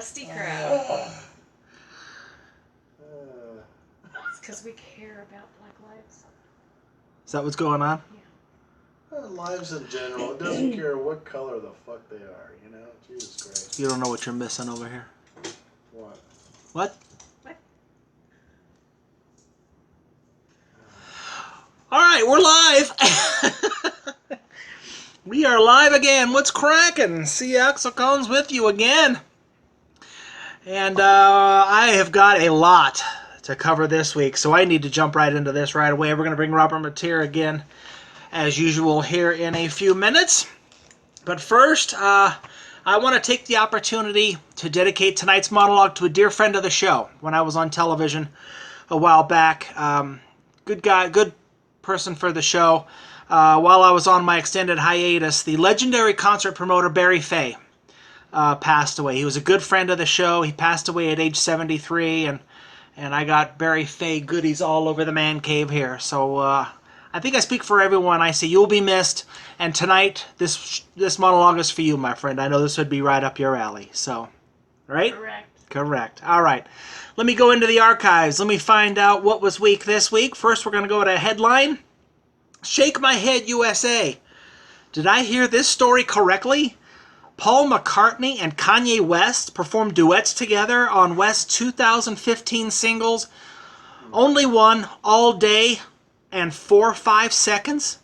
Krusty Krab. It's because we care about Black lives. Is that what's going on? Yeah. Lives in general. It doesn't care what color the fuck they are, you know? Jesus Christ. You don't know what you're missing over here. What? What? What? All right, we're live. We are live again. What's cracking? See Axl Cones with you again. And I have got a lot to cover this week, so I need to jump right into this right away. We're going to bring Robert Mateer again, as usual, here in a few minutes. But first, I want to take the opportunity to dedicate tonight's monologue to a dear friend of the show. When I was on television a while back, good guy, good person for the show. While I was on my extended hiatus, the legendary concert promoter Barry Fay passed away. He was a good friend of the show. He passed away at age 73, and I got Barry Fay goodies all over the man cave here. So I think I speak for everyone. I say you'll be missed. And tonight, this monologue is for you, my friend. I know this would be right up your alley. So, right? Correct. All right. Let me go into the archives. Let me find out what was weak this week. First, we're going to go to a headline. Shake My Head, USA. Did I hear this story correctly? Paul McCartney and Kanye West performed duets together on West's 2015 singles Only One, All Day, and 4-5 Seconds?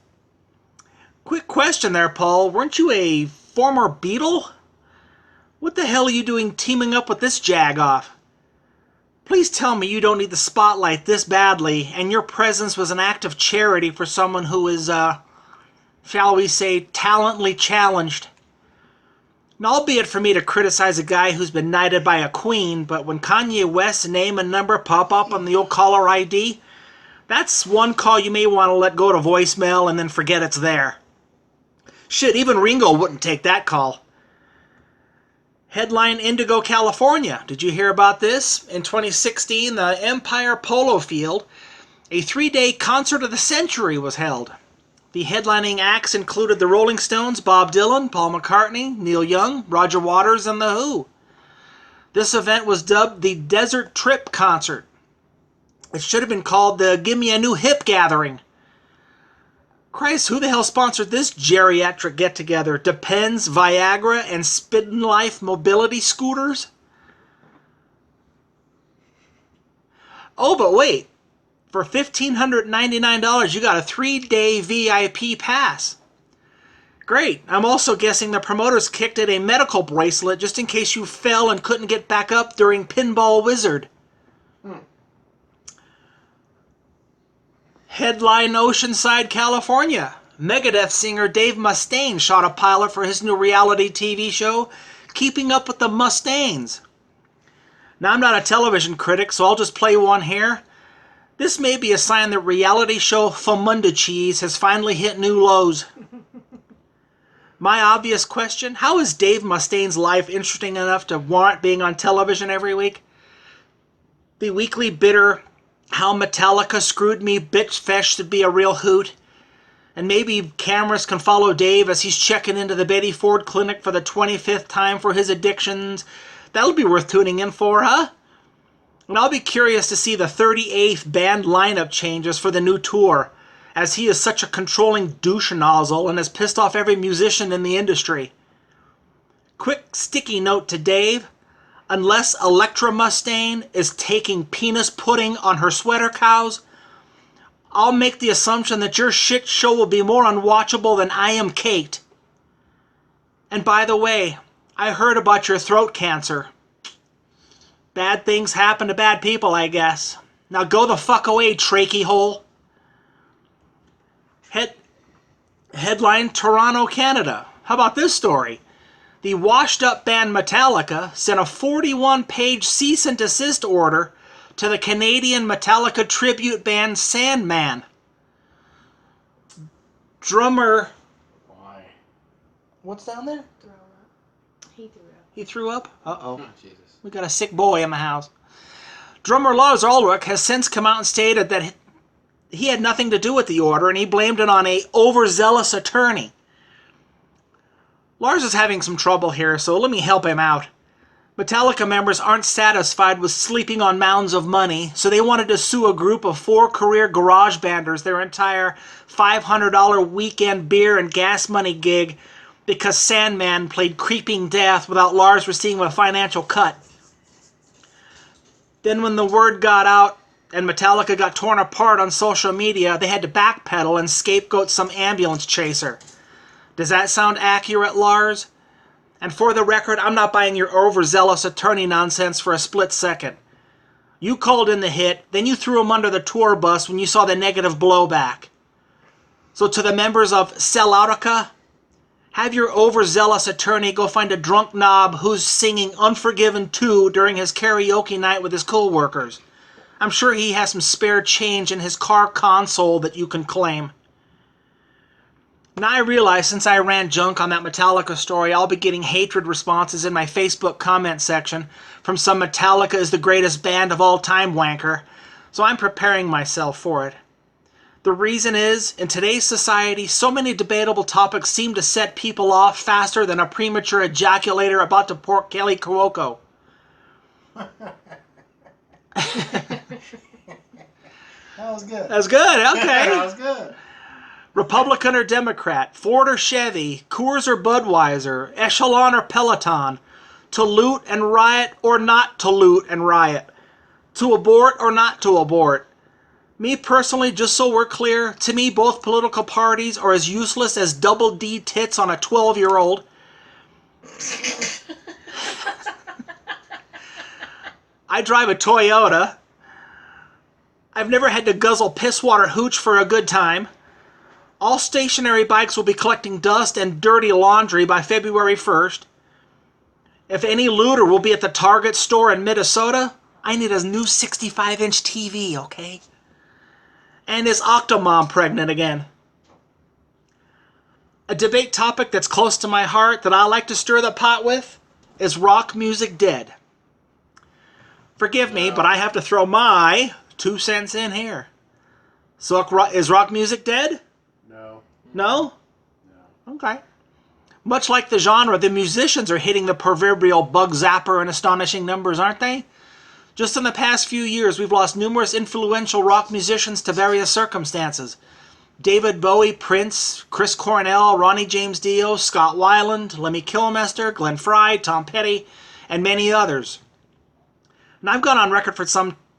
Quick question there, Paul. Weren't you a former Beatle? What the hell are you doing teaming up with this jag-off? Please tell me you don't need the spotlight this badly, and your presence was an act of charity for someone who is, shall we say, talently challenged. And albeit for me to criticize a guy who's been knighted by a queen, but when Kanye West's name and number pop up on the old caller ID, that's one call you may want to let go to voicemail and then forget it's there. Shit, even Ringo wouldn't take that call. Headline Indigo, California. Did you hear about this? In 2016, the Empire Polo Field, a 3-day concert of the century was held. The headlining acts included the Rolling Stones, Bob Dylan, Paul McCartney, Neil Young, Roger Waters, and The Who. This event was dubbed the Desert Trip Concert. It should have been called the Give Me a New Hip Gathering. Christ, who the hell sponsored this geriatric get-together? Depends, Viagra, and Spin Life mobility scooters? Oh, but wait. For $1,599, you got a 3-day VIP pass. Great. I'm also guessing the promoters kicked in a medical bracelet just in case you fell and couldn't get back up during Pinball Wizard. Headline Oceanside, California. Megadeth singer Dave Mustaine shot a pilot for his new reality TV show, Keeping Up with the Mustaines. Now, I'm not a television critic, so I'll just play one here. This may be a sign that reality show Famunda Cheese has finally hit new lows. My obvious question, how is Dave Mustaine's life interesting enough to warrant being on television every week? The weekly bitter how Metallica screwed me bitch fest should be a real hoot. And maybe cameras can follow Dave as he's checking into the Betty Ford Clinic for the 25th time for his addictions. That'll be worth tuning in for, huh? And I'll be curious to see the 38th band lineup changes for the new tour, as he is such a controlling douche nozzle and has pissed off every musician in the industry. Quick sticky note to Dave. Unless Electra Mustaine is taking penis pudding on her sweater cows, I'll make the assumption that your shit show will be more unwatchable than I Am Kate. And by the way, I heard about your throat cancer. Bad things happen to bad people, I guess. Now go the fuck away, trachea hole. Headline Toronto, Canada. How about this story? The washed-up band Metallica sent a 41-page cease and desist order to the Canadian Metallica tribute band Sandman. Drummer... Why? What's down there? Throw up. He threw up. He threw up? Uh-oh. Oh, Jesus. We got a sick boy in the house. Drummer Lars Ulrich has since come out and stated that he had nothing to do with the order, and he blamed it on a overzealous attorney. Lars is having some trouble here, so let me help him out. Metallica members aren't satisfied with sleeping on mounds of money, so they wanted to sue a group of 4 career garage banders their entire $500 weekend beer and gas money gig because Sandman played Creeping Death without Lars receiving a financial cut. Then when the word got out and Metallica got torn apart on social media, they had to backpedal and scapegoat some ambulance chaser. Does that sound accurate, Lars? And for the record, I'm not buying your overzealous attorney nonsense for a split second. You called in the hit, then you threw him under the tour bus when you saw the negative blowback. So to the members of Selloutica, have your overzealous attorney go find a drunk knob who's singing Unforgiven 2 during his karaoke night with his co-workers. I'm sure he has some spare change in his car console that you can claim. Now I realize since I ran junk on that Metallica story, I'll be getting hatred responses in my Facebook comment section from some Metallica is the greatest band of all time wanker, so I'm preparing myself for it. The reason is, in today's society, so many debatable topics seem to set people off faster than a premature ejaculator about to pork Kelly Cuoco. That was good. That's good, okay. That was good. Republican or Democrat, Ford or Chevy, Coors or Budweiser, Echelon or Peloton, to loot and riot or not to loot and riot, to abort or not to abort. Me personally, just so we're clear, to me both political parties are as useless as double D tits on a 12-year-old. I drive a Toyota. I've never had to guzzle piss water hooch for a good time. All stationary bikes will be collecting dust and dirty laundry by February 1st. If any looter will be at the Target store in Minnesota, I need a new 65-inch TV, okay? And is Octomom pregnant again? A debate topic that's close to my heart that I like to stir the pot with is rock music dead? Forgive me, but I have to throw my 2 cents in here. So is rock music dead? No. No? No. Okay. Much like the genre, the musicians are hitting the proverbial bug zapper in astonishing numbers, aren't they? Just in the past few years, we've lost numerous influential rock musicians to various circumstances. David Bowie, Prince, Chris Cornell, Ronnie James Dio, Scott Weiland, Lemmy Kilmister, Glenn Frey, Tom Petty, and many others. And I've gone on record for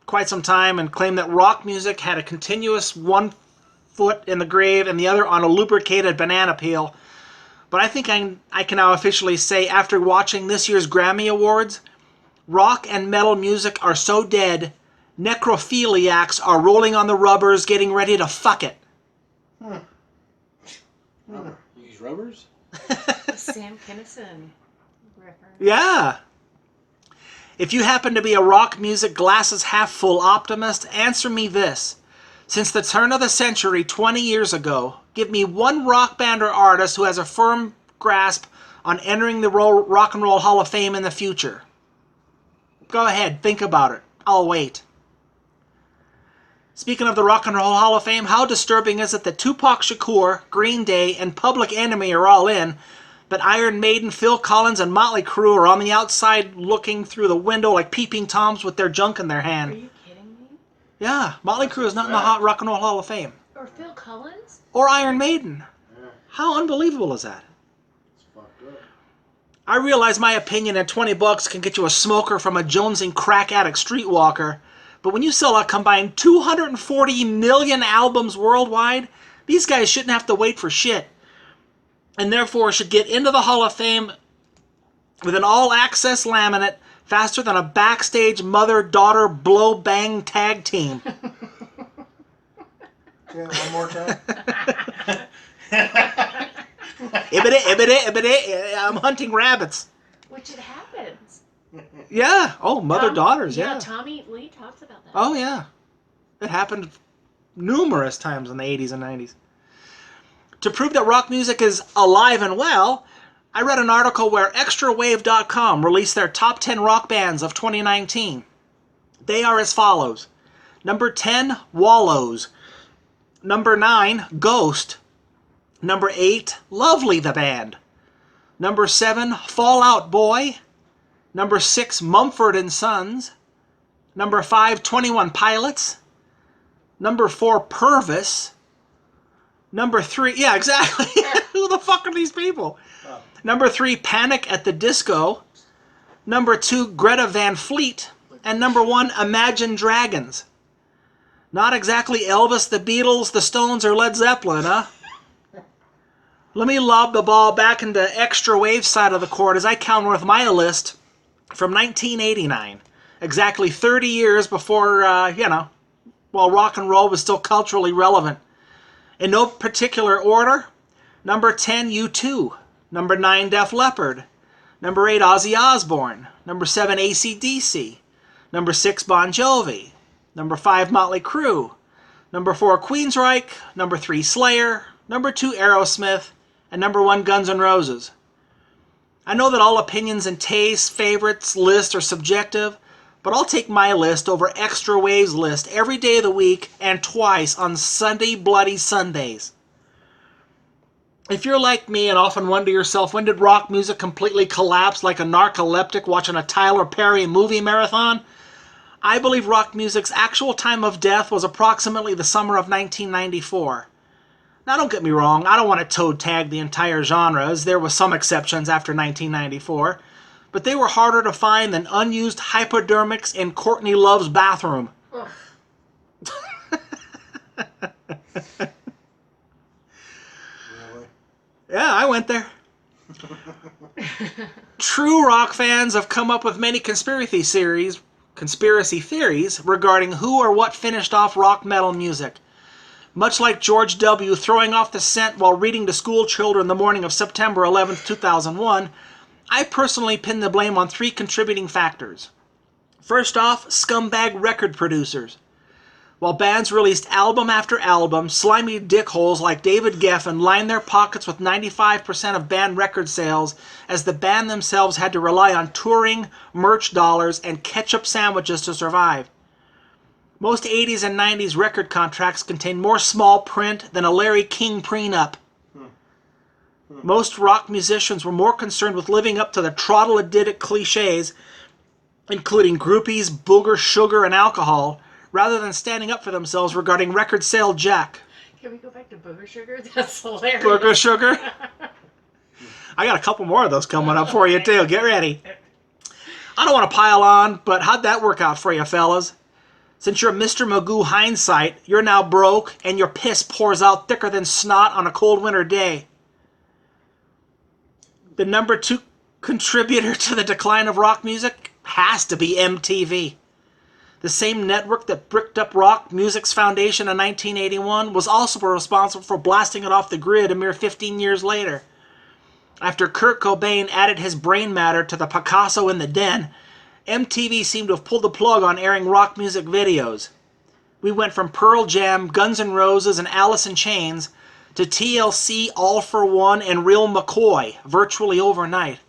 quite some time and claimed that rock music had a continuous one foot in the grave and the other on a lubricated banana peel. But I think I can now officially say, after watching this year's Grammy Awards, rock and metal music are so dead, necrophiliacs are rolling on the rubbers getting ready to fuck it. Use rubbers? Sam Kinison reference. Yeah. If you happen to be a rock music glasses half full optimist, answer me this. Since the turn of the century 20 years ago, give me one rock band or artist who has a firm grasp on entering the Rock and Roll Hall of Fame in the future. Go ahead, think about it. I'll wait. Speaking of the Rock and Roll Hall of Fame, how disturbing is it that Tupac Shakur, Green Day, and Public Enemy are all in, but Iron Maiden, Phil Collins, and Motley Crue are on the outside looking through the window like peeping toms with their junk in their Are hand? you kidding me? Yeah, Motley Crue is not in the Rock and Roll Hall of Fame. Or Phil Collins? Or Iron Maiden. Yeah, How unbelievable is that? it's fucked up. I realize my opinion at $20 can get you a smoker from a jonesing crack addict streetwalker, but when you sell a combined 240 million albums worldwide, these guys shouldn't have to wait for shit, and therefore should get into the Hall of Fame with an all-access laminate faster than a backstage mother-daughter blow-bang tag team. Okay, one more time. I'm hunting rabbits. Which it happens. Yeah. Oh, mother-daughters, yeah. Tommy Lee talks about that. Oh, yeah. It happened numerous times in the 80s and 90s. To prove that rock music is alive and well, I read an article where extrawave.com released their top 10 rock bands of 2019. They are as follows. Number 10, Wallows. Number 9, Ghost. Number 8, Lovely the Band. Number 7, Fall Out Boy. Number 6, Mumford and Sons. Number 5, 21 Pilots. Number 4, Purvis. Number 3, yeah, exactly. Who the fuck are these people? Oh. Number 3, Panic at the Disco. Number 2, Greta Van Fleet. And number 1, Imagine Dragons. Not exactly Elvis, the Beatles, the Stones, or Led Zeppelin, huh? Let me lob the ball back into extra wave side of the court as I counter with my list from 1989. Exactly 30 years before, while rock and roll was still culturally relevant. In no particular order, number 10, U2. Number 9, Def Leppard. Number 8, Ozzy Osbourne. Number 7, AC/DC. Number 6, Bon Jovi. Number 5, Motley Crue. Number 4, Queensryche. Number 3, Slayer. Number 2, Aerosmith. And number 1, Guns N' Roses. I know that all opinions and tastes, favorites, lists are subjective, but I'll take my list over Extra Wave's list every day of the week and twice on Sunday Bloody Sundays. If you're like me and often wonder yourself, when did rock music completely collapse like a narcoleptic watching a Tyler Perry movie marathon? I believe rock music's actual time of death was approximately the summer of 1994. Now don't get me wrong, I don't want to toe tag the entire genre, as there were some exceptions after 1994, but they were harder to find than unused hypodermics in Courtney Love's bathroom. Ugh. Really? Yeah, I went there. True rock fans have come up with many conspiracy theories regarding who or what finished off rock metal music. Much like George W. throwing off the scent while reading to school children the morning of September 11, 2001, I personally pin the blame on 3 contributing factors. First off, scumbag record producers. While bands released album after album, slimy dickholes like David Geffen lined their pockets with 95% of band record sales, as the band themselves had to rely on touring, merch dollars, and ketchup sandwiches to survive. Most 80s and 90s record contracts contain more small print than a Larry King prenup. Most rock musicians were more concerned with living up to the troglodyitic cliches, including groupies, booger, sugar, and alcohol, rather than standing up for themselves regarding record sale jack. Can we go back to Booger Sugar? That's hilarious. Booger, sugar? I got a couple more of those coming up for you, too. Get ready. I don't want to pile on, but how'd that work out for you, fellas? Since you're Mr. Magoo hindsight, you're now broke, and your piss pours out thicker than snot on a cold winter day. The number 2 contributor to the decline of rock music has to be MTV. The same network that bricked up rock music's foundation in 1981 was also responsible for blasting it off the grid a mere 15 years later. After Kurt Cobain added his brain matter to the Picasso in the Den, MTV seemed to have pulled the plug on airing rock music videos. We went from Pearl Jam, Guns N' Roses, and Alice in Chains to TLC, All for One, and Real McCoy virtually overnight.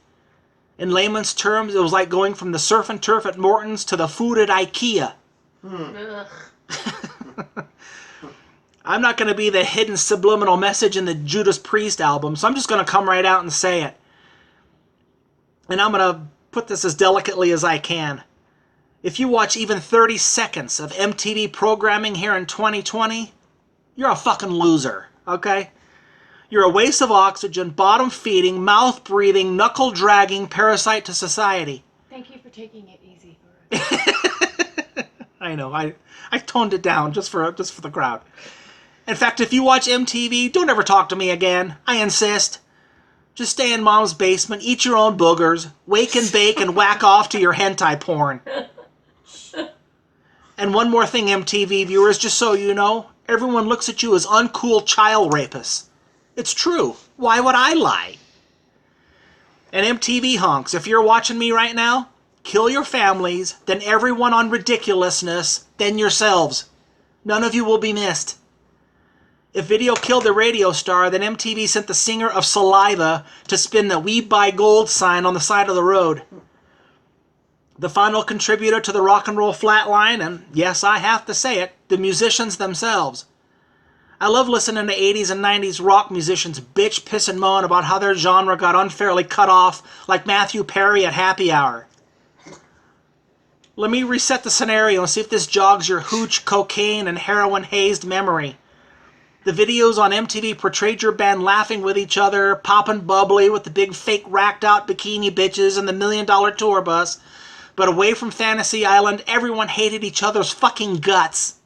In layman's terms, it was like going from the surf and turf at Morton's to the food at IKEA. Ugh. I'm not going to be the hidden subliminal message in the Judas Priest album, so I'm just going to come right out and say it. And I'm going to put this as delicately as I can. If you watch even 30 seconds of MTV programming here in 2020, you're a fucking loser, okay? You're a waste of oxygen, bottom-feeding, mouth-breathing, knuckle-dragging parasite to society. Thank you for taking it easy for us. I know, I toned it down just for the crowd. In fact, if you watch MTV, don't ever talk to me again. I insist. Just stay in mom's basement, eat your own boogers, wake and bake, and whack off to your hentai porn. And one more thing, MTV viewers, just so you know, everyone looks at you as uncool child rapists. It's true. Why would I lie? And MTV honks, if you're watching me right now, kill your families, then everyone on ridiculousness, then yourselves. None of you will be missed. If video killed the radio star, then MTV sent the singer of Saliva to spin the We Buy Gold sign on the side of the road. The final contributor to the rock and roll flatline, and yes, I have to say it, the musicians themselves. I love listening to 80s and 90s rock musicians bitch, piss, and moan about how their genre got unfairly cut off like Matthew Perry at Happy Hour. Let me reset the scenario and see if this jogs your hooch, cocaine, and heroin-hazed memory. The videos on MTV portrayed your band laughing with each other, popping bubbly with the big fake racked-out bikini bitches and the $1 million tour bus. But away from Fantasy Island, everyone hated each other's fucking guts.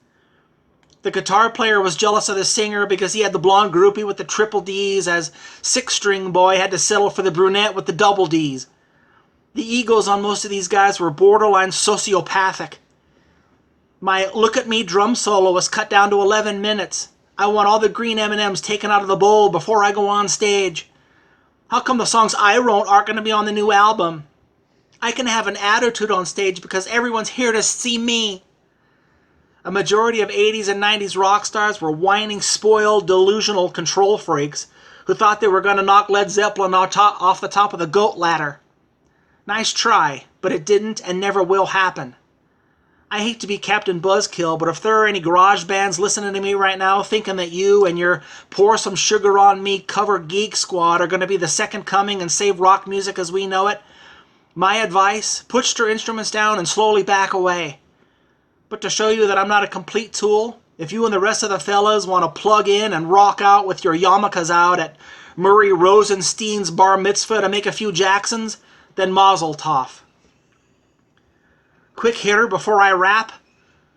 The guitar player was jealous of the singer because he had the blonde groupie with the triple Ds, as six-string boy had to settle for the brunette with the double Ds. The egos on most of these guys were borderline sociopathic. My Look at Me drum solo was cut down to 11 minutes. I want all the green M&Ms taken out of the bowl before I go on stage. How come the songs I wrote aren't going to be on the new album? I can have an attitude on stage because everyone's here to see me. A majority of 80s and 90s rock stars were whining, spoiled, delusional control freaks who thought they were going to knock Led Zeppelin off the top of the goat ladder. Nice try, but it didn't and never will happen. I hate to be Captain Buzzkill, but if there are any garage bands listening to me right now thinking that you and your Pour Some Sugar on Me cover geek squad are going to be the second coming and save rock music as we know it, my advice, put your instruments down and slowly back away. But to show you that I'm not a complete tool, if you and the rest of the fellas want to plug in and rock out with your yarmulkes out at Murray Rosenstein's bar mitzvah to make a few Jacksons, then mazel tov. Quick hitter before I wrap.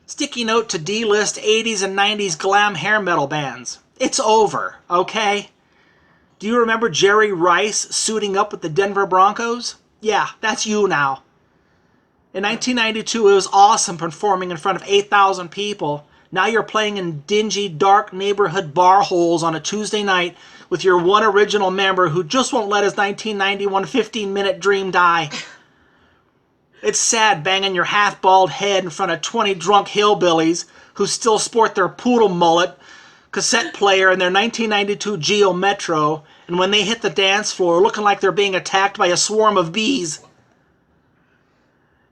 Sticky note to D-list 80s and 90s glam hair metal bands. It's over, okay? Do you remember Jerry Rice suiting up with the Denver Broncos? Yeah, that's you now. In 1992, it was awesome performing in front of 8,000 people. Now you're playing in dingy, dark neighborhood bar holes on a Tuesday night with your one original member who just won't let his 1991 15-minute dream die. It's sad banging your half-bald head in front of 20 drunk hillbillies who still sport their poodle mullet, cassette player, and their 1992 Geo Metro, and when they hit the dance floor looking like they're being attacked by a swarm of bees.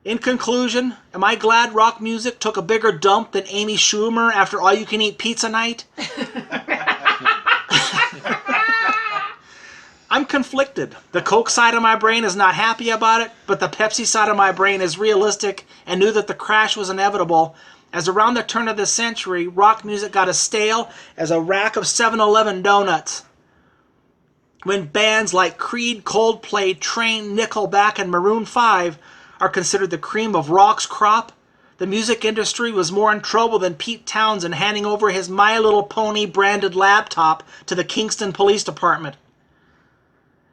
In conclusion, am I glad rock music took a bigger dump than Amy Schumer after All You Can Eat Pizza Night? I'm conflicted. The Coke side of my brain is not happy about it, but the Pepsi side of my brain is realistic and knew that the crash was inevitable, as around the turn of the century, rock music got as stale as a rack of 7-Eleven donuts. When bands like Creed, Coldplay, Train, Nickelback, and Maroon 5 are considered the cream of rock's crop, the music industry was more in trouble than Pete Townsend handing over his My Little Pony branded laptop to the Kingston Police Department.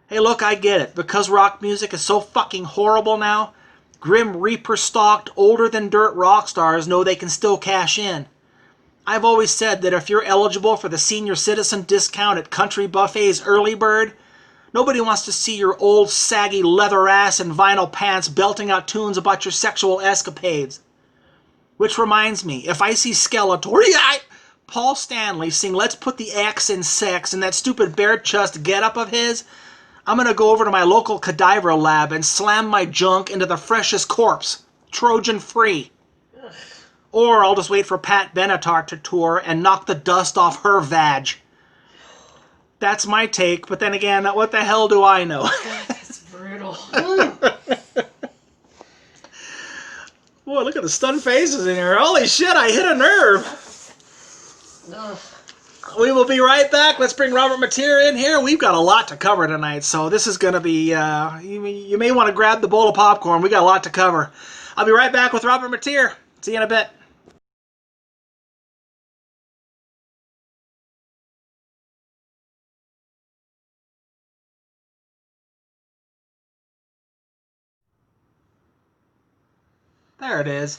Hey, look, I get it. Because rock music is so fucking horrible now, Grim Reaper-stalked, older-than-dirt rock stars know they can still cash in. I've always said that if you're eligible for the senior citizen discount at Country Buffet's Early Bird, nobody wants to see your old, saggy leather ass and vinyl pants belting out tunes about your sexual escapades. Which reminds me, if I see Skeletor, Paul Stanley sing Let's Put the X in Sex in that stupid bare chest getup of his, I'm going to go over to my local cadaver lab and slam my junk into the freshest corpse, Trojan free. Or I'll just wait for Pat Benatar to tour and knock the dust off her vag. That's my take, but then again, what the hell do I know? God, that's brutal. Boy, look at the stunned faces in here. Holy shit, I hit a nerve. Ugh. We will be right back. Let's bring Robert Mateer in here. We've got a lot to cover tonight, so this is going to be, you may want to grab the bowl of popcorn. We got a lot to cover. I'll be right back with Robert Mateer. See you in a bit. There it is.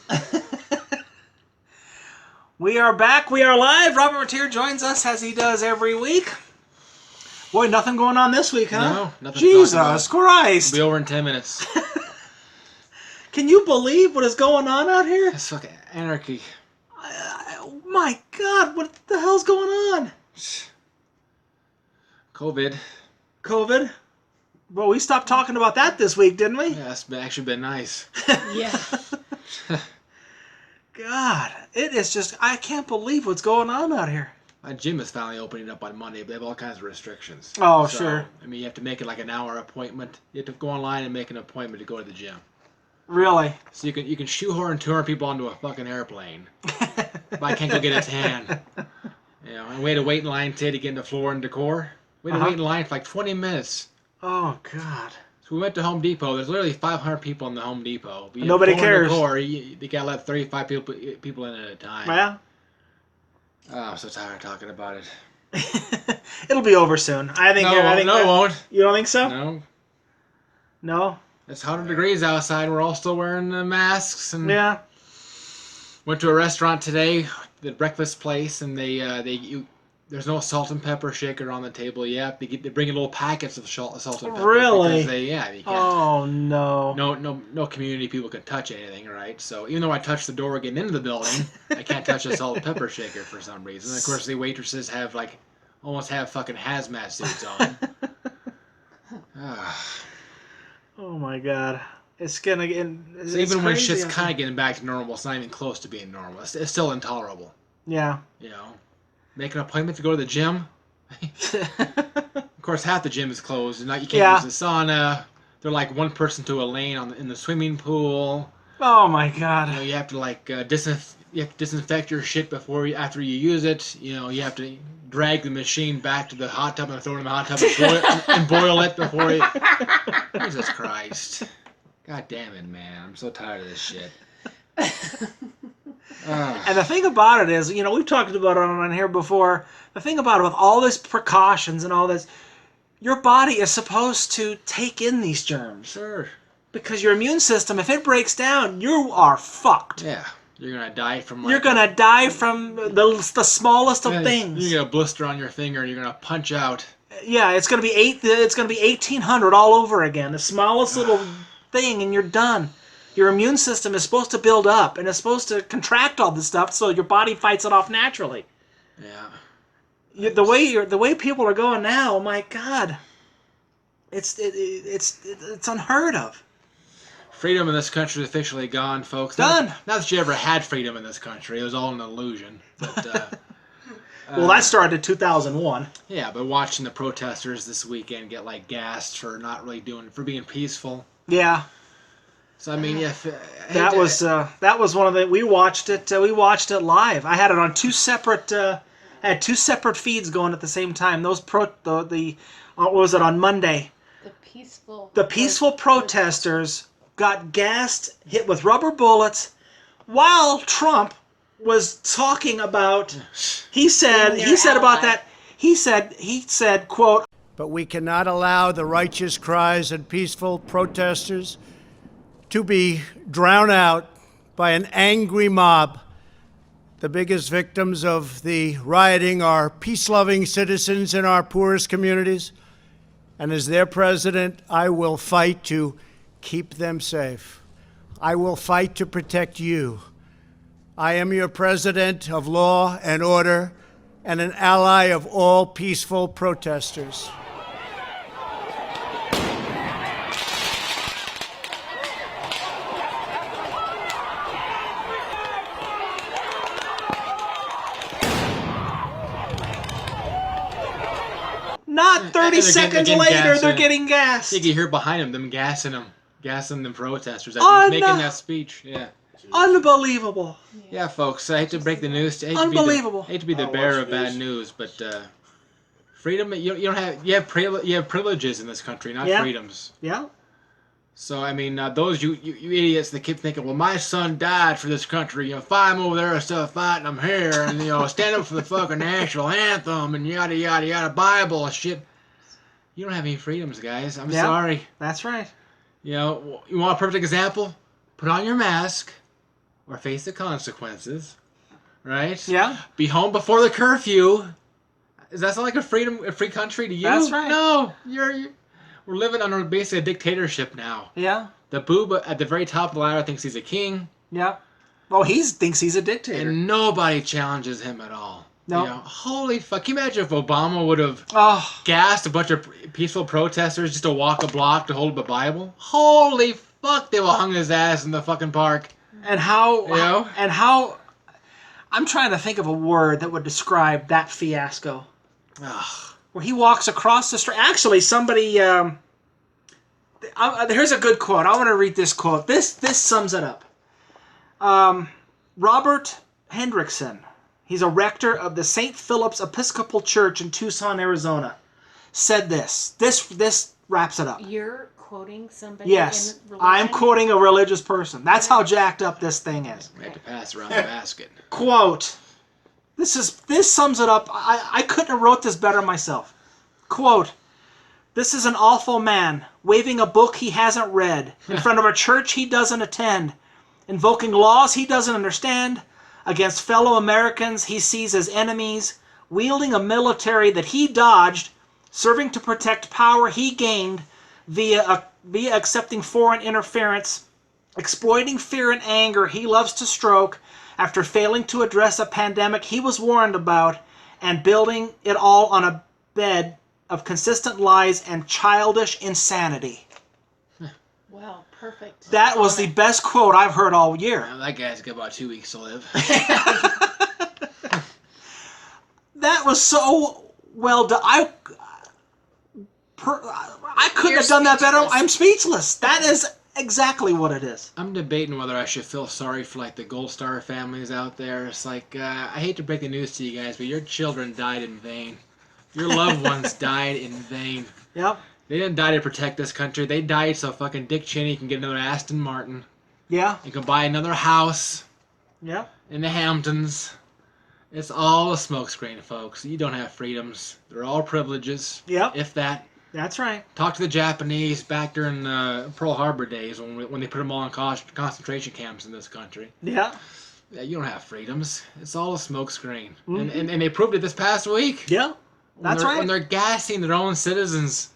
We are back. We are live. Robert Mateer joins us as he does every week. Boy, nothing going on this week, huh? No, nothing. Jesus Christ. We'll be over in 10 minutes. Can you believe what is going on out here? It's fucking anarchy. My God, what the hell's going on? COVID. COVID? Well, we stopped talking about that this week, didn't we? Yeah, it's actually been nice. Yeah. God, it is just, I can't believe what's going on out here. My gym is finally opening up on Monday, but they have all kinds of restrictions. Oh, sure. I mean, you have to make it like an hour appointment. You have to go online and make an appointment to go to the gym. Really? So you can shoehorn 200 people onto a fucking airplane. But I can't go get a tan. You know, and we had to wait in line today to get into Floor and Decor. We had to wait in line for like 20 minutes. Oh, God. So we went to Home Depot. There's literally 500 people in the Home Depot. Nobody cares. Decor, they gotta let 35 people in at a time. Yeah. Oh, I'm so tired of talking about it. It'll be over soon. I think. No, it won't. You don't think so? No. No. It's 100 degrees outside. We're all still wearing masks. And Yeah. went to a restaurant today, the breakfast place, and there's no salt and pepper shaker on the table yet. They bring in little packets of salt and pepper. Really? Because you can't. Oh, no. No community people can touch anything, right? So even though I touched the door getting into the building, I can't touch a salt and pepper shaker for some reason. And of course, the waitresses almost have fucking hazmat suits on. Oh, my God. It's gonna get. So even when shit's kind of getting back to normal, it's not even close to being normal. It's still intolerable. Yeah. You know, make an appointment to go to the gym. Of course, half the gym is closed, and you can't use the sauna. They're like one person to a lane in the swimming pool. Oh my God. You know, you have to disinfect your shit after you use it. You know, you have to drag the machine back to the hot tub and throw it in the hot tub and boil it before you. Jesus Christ. God damn it, man. I'm so tired of this shit. And the thing about it is, we've talked about it on here before. The thing about it, with all these precautions and all this, your body is supposed to take in these germs. Sure. Because your immune system, if it breaks down, you are fucked. Yeah. You're going to die from You're going to die from the smallest of things. You get a blister on your finger and you're going to punch out. Yeah, it's going to be 1800 all over again. The smallest little thing and you're done. Your immune system is supposed to build up and it's supposed to contract all this stuff so your body fights it off naturally. Yeah. The way people are going now, my God, it's unheard of. Freedom in this country is officially gone, folks. Done. Not that you ever had freedom in this country. It was all an illusion. But, well, that started in 2001. Yeah, but watching the protesters this weekend get gassed for for being peaceful. Yeah. So I mean, that was one of the. We watched it. We watched it live. I had it on two separate. I had two separate feeds going at the same time. Those what was it on Monday? The peaceful protesters got gassed, hit with rubber bullets, while Trump was talking about. He said about that. He said, quote. But we cannot allow the righteous cries and peaceful protesters to be drowned out by an angry mob. The biggest victims of the rioting are peace-loving citizens in our poorest communities. And as their president, I will fight to keep them safe. I will fight to protect you. I am your president of law and order and an ally of all peaceful protesters. Not 30 seconds later, they're getting gassed. You can hear behind them gassing them protesters as he's making that speech. Yeah. Unbelievable. Yeah, folks. I hate to break the news. Unbelievable. Hate to be the bearer of bad news, but freedom. You don't have. You have privileges in this country, not freedoms. Yeah. So I mean, those you idiots that keep thinking, well, my son died for this country. If I'm over there and stuff fighting, I'm here, and stand up for the fucking national anthem and yada yada yada, Bible and shit. You don't have any freedoms, guys. I'm sorry. That's right. You want a perfect example? Put on your mask, or face the consequences. Right? Yeah. Be home before the curfew. Does that sound like a free country to you? That's right. No, we're living under basically a dictatorship now. Yeah. The boob at the very top of the ladder thinks he's a king. Yeah. Well, he thinks he's a dictator. And nobody challenges him at all. No. Holy fuck. Can you imagine if Obama would have gassed a bunch of peaceful protesters just to walk a block to hold up a Bible? Holy fuck, they would have hung his ass in the fucking park. And how... I'm trying to think of a word that would describe that fiasco. Ugh. Where he walks across the street. Actually, somebody Here's a good quote. I want to read this quote. This sums it up. Robert Hendrickson, he's a rector of the St. Philip's Episcopal Church in Tucson, Arizona, said this. This wraps it up. You're quoting somebody Yes, in religion? I'm quoting a religious person. That's how jacked up this thing is. We had to pass around the basket. Quote. This sums it up. I couldn't have wrote this better myself. Quote. This is an awful man, waving a book he hasn't read, in front of a church he doesn't attend, invoking laws he doesn't understand, against fellow Americans he sees as enemies, wielding a military that he dodged, serving to protect power he gained via accepting foreign interference, exploiting fear and anger he loves to stroke after failing to address a pandemic he was warned about, and building it all on a bed of consistent lies and childish insanity. Wow, perfect. That was the best quote I've heard all year. Well, that guy's got about 2 weeks to live. That was so well done. I couldn't have done that better. I'm speechless. That is exactly what it is. I'm debating whether I should feel sorry for like the Gold Star families out there. It's like, I hate to break the news to you guys, but your children died in vain. Your loved ones died in vain. Yep. They didn't die to protect this country. They died so fucking Dick Cheney can get another Aston Martin. Yeah. You can buy another house Yep. in the Hamptons. It's all a smokescreen, folks. You don't have freedoms. They're all privileges. Yep. If that. That's right. Talk to the Japanese back during Pearl Harbor days when they put them all in concentration camps in this country. Yeah. Yeah, you don't have freedoms. It's all a smokescreen. And they proved it this past week. Yeah. That's right. When they're gassing their own citizens.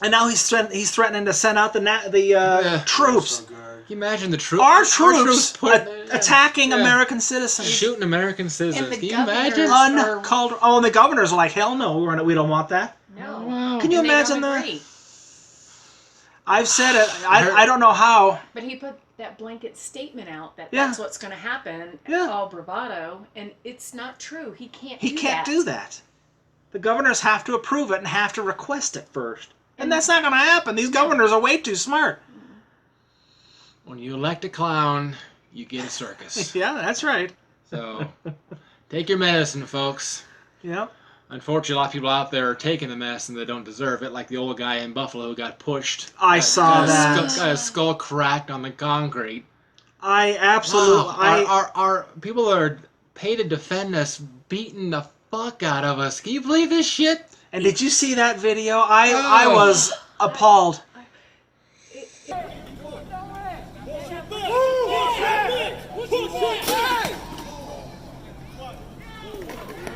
And now he's threatening to send out the troops. So good. Can you imagine the troops? Our troops putting- attacking Yeah. American citizens. Shooting American citizens. And the Can you imagine? governors- Uncalled. Oh, and the governor's like, hell no, we don't want that. No. Wow. Can you And they imagine don't that? agree. I've said it. I don't know how. But he put that blanket statement out that Yeah. that's what's going to happen. Yeah. All bravado, and it's not true. He can't. He can't do that. The governors have to approve it and have to request it first. And that's not going to happen. These governors are way too smart. When you elect a clown, you get a circus. Yeah, that's right. So, take your medicine, folks. Yep. Unfortunately, a lot of people out there are taking the medicine that don't deserve it, like the old guy in Buffalo who got pushed. I saw Got that. got his skull cracked on the concrete. I absolutely. Wow. Our people that are paid to defend us beating the fuck out of us. Can you believe this shit? And did you see that video? I was appalled.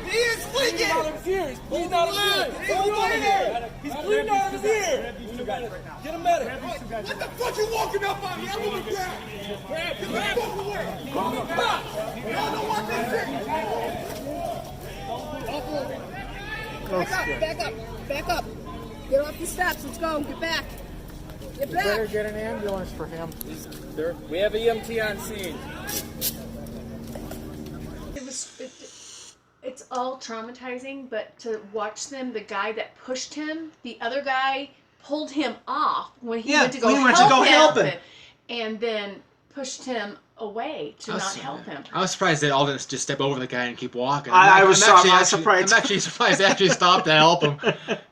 He is bleeding! He's out of his ears! He's out of his ears! He's bleeding out of his ears! Get him better! What the fuck you walking up on me? I'm on the ground! Get the fuck away! Stop! Y'all don't want this shit! Back up. Get off the steps. Let's go. Get back. Get back. Better get an ambulance for him. We have EMT on scene. It's all traumatizing, but to watch them, the guy that pushed him, the other guy pulled him off when he went to go help him, and then pushed him away to not help him. I was surprised they all didn't just step over the guy and keep walking. I was surprised. I'm actually surprised they actually stopped to help him.